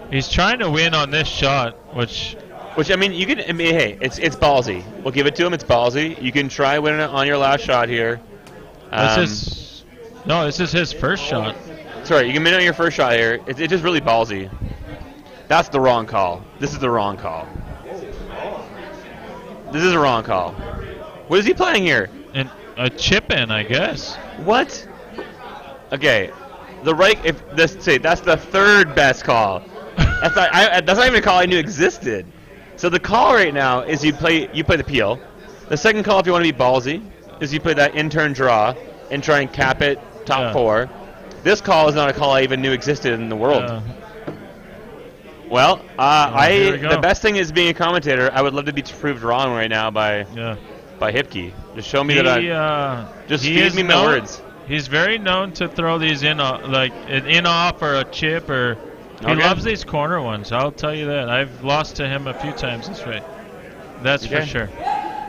He's trying to win on this shot, which Which I mean, you can. I mean, hey, it's ballsy. We'll give it to him. It's ballsy. You can try winning it on your last shot here. this is his first shot. Sorry, you can win it on your first shot here. It's just really ballsy. That's the wrong call. This is the wrong call. This is a wrong call. What is he playing here? And a chip in, I guess. What? Okay, the right. If this say that's the third best call. That's not even a call I knew existed. So the call right now is you play the peel. The second call, if you want to be ballsy, is you play that in-turn draw and try and cap it top 4. This call is not a call I even knew existed in the world. Well, here we go. the best thing is being a commentator. I would love to be proved wrong right now by Yeah. Hipke. Just show me that I just He feed is me my known- words. He's very known to throw these in, like an in-off or a chip, or he Okay. loves these corner ones. I'll tell you that. I've lost to him a few times this way. That's for Okay. sure.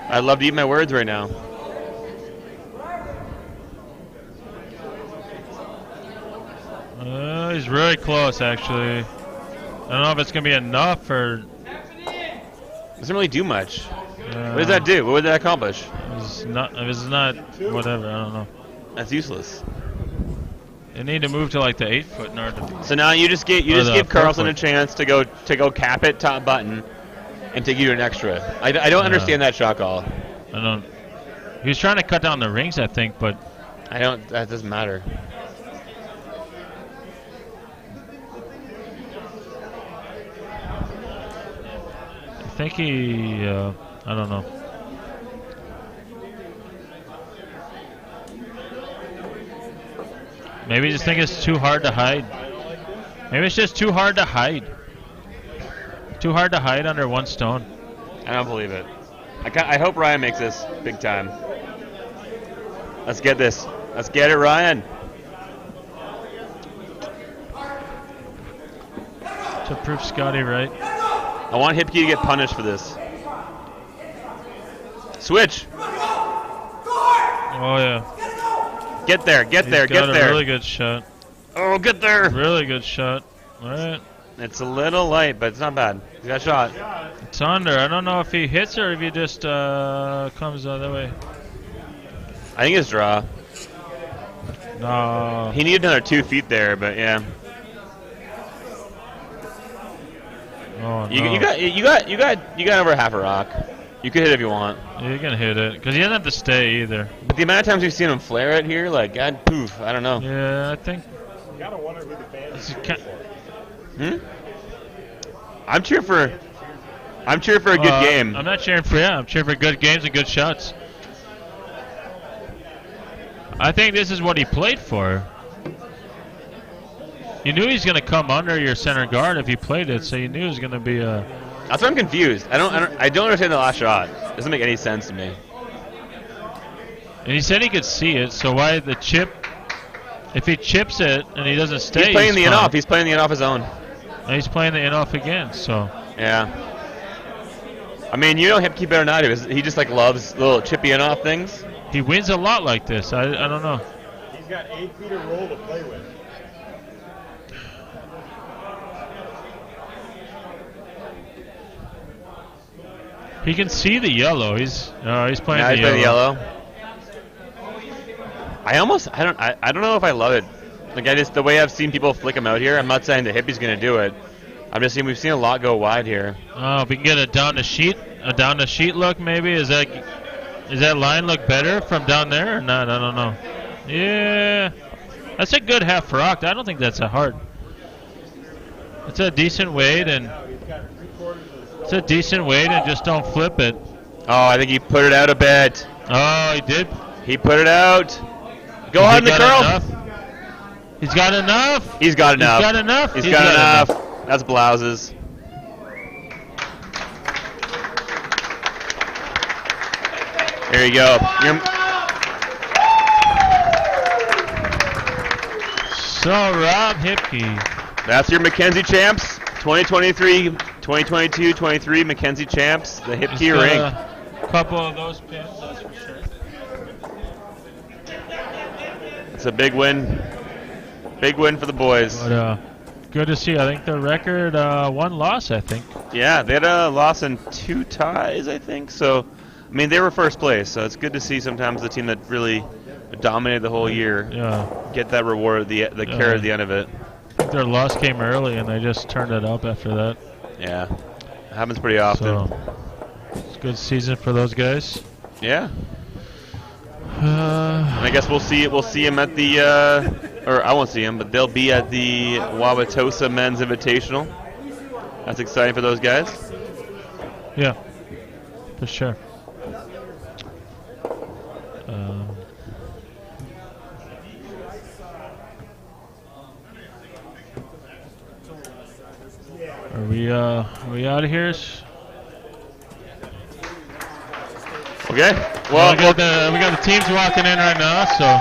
I'd love to eat my words right now. He's really close, actually. I don't know if it's gonna be enough or. Doesn't really do much. What does that do? What would that accomplish? It's not. If it's not, whatever. I don't know. That's useless. They need to move to like the 8-foot in order to. So now you just give the Carlson a 4-foot. chance to go cap it top button, and take you to an extra. I don't understand that shot call. I don't. He was trying to cut down the rings, I think, but I don't. That doesn't matter. I think he. I don't know. Maybe you just think it's too hard to hide. Maybe it's just too hard to hide. Too hard to hide under one stone. I don't believe it. I hope Ryan makes this big time. Let's get this. Let's get it, Ryan. To prove Scotty right. I want Hipke to get punished for this. Switch. Oh yeah. Get there. Get there. He's got Get a there. really good shot. Oh, get there. Really good shot. All right. It's a little light, but it's not bad. He got shot. It's under. I don't know if he hits or if he just comes the other way. I think it's draw. No. He needed another 2 feet there, but yeah. Oh no. You got over half a rock. You could hit it if you want. You can hit it because he doesn't have to stay either. But the amount of times we've seen him flare it here, like, God, poof, I don't know. Yeah, I think. You gotta wonder who the fans This are is for. I'm cheering for a good game. I'm not cheering for I'm cheering for good games and good shots. I think this is what he played for. You knew he's going to come under your center guard if he played it, so you knew it was going to be a. That's why I'm confused. I don't understand the last shot. Doesn't make any sense to me. And he said he could see it, so why the chip? If he chips it and he doesn't stay, He's playing the in fine. off. He's playing the in off his own. And he's playing the in off again, so. Yeah. I mean, you know Hipke better than I do. He just like loves little chippy in off things. He wins a lot like this. I don't know. He's got 8 feet of roll to play with. He can see the yellow. He's playing Now the he's yellow. playing the yellow. I don't know if I love it. Like the way I've seen people flick him out here. I'm not saying the Hippie's gonna do it. I'm just saying we've seen a lot go wide here. Oh, if we can get a down the sheet look maybe. Is that line look better from down there or not? I don't know. Yeah, that's a good half rock. I don't think that's a hard. It's a decent weight and just don't flip it. Oh, I think he put it out a bit. Oh, he did. He put it out. Go Has on he the got curl. enough? He's got enough. He's got enough. He's got enough. He's got enough. That's blouses. There you go. So Rob Hipke. That's your MacKenzie champs. 2023, 2022, 23 MacKenzie champs. The Hipke Just ring. a couple of those pins, that's for sure. It's a big win. Big win for the boys. But good to see. I think the record 1 loss. I think. Yeah, they had a loss and 2 ties, I think. So, I mean, they were first place. So it's good to see sometimes the team that really dominated the whole year get that reward, the carrot at the end of it. I think their loss came early and they just turned it up after that. Yeah, it happens pretty often. So it's a good season for those guys. Yeah. And I guess we'll see him at the or I won't see him, but they'll be at the Wauwatosa Men's Invitational. That's exciting for those guys. Yeah, for sure. Are we out of here? Okay. Well, we got the teams walking in right now, so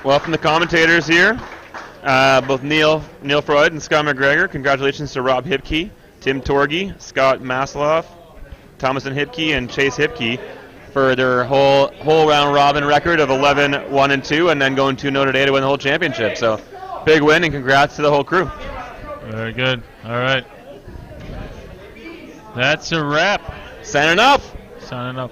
Well, from the commentators here, both Neil Freud and Scott McGregor, congratulations to Rob Hipke, Tim Torgy, Scott Masloff, Thomas and Hipke, and Chase Hipke for their whole round robin record of 11-1-2, and then going to Notre Dame to win the whole championship. So, big win, and congrats to the whole crew. Very good. All right. That's a wrap. Signing off. Signing up.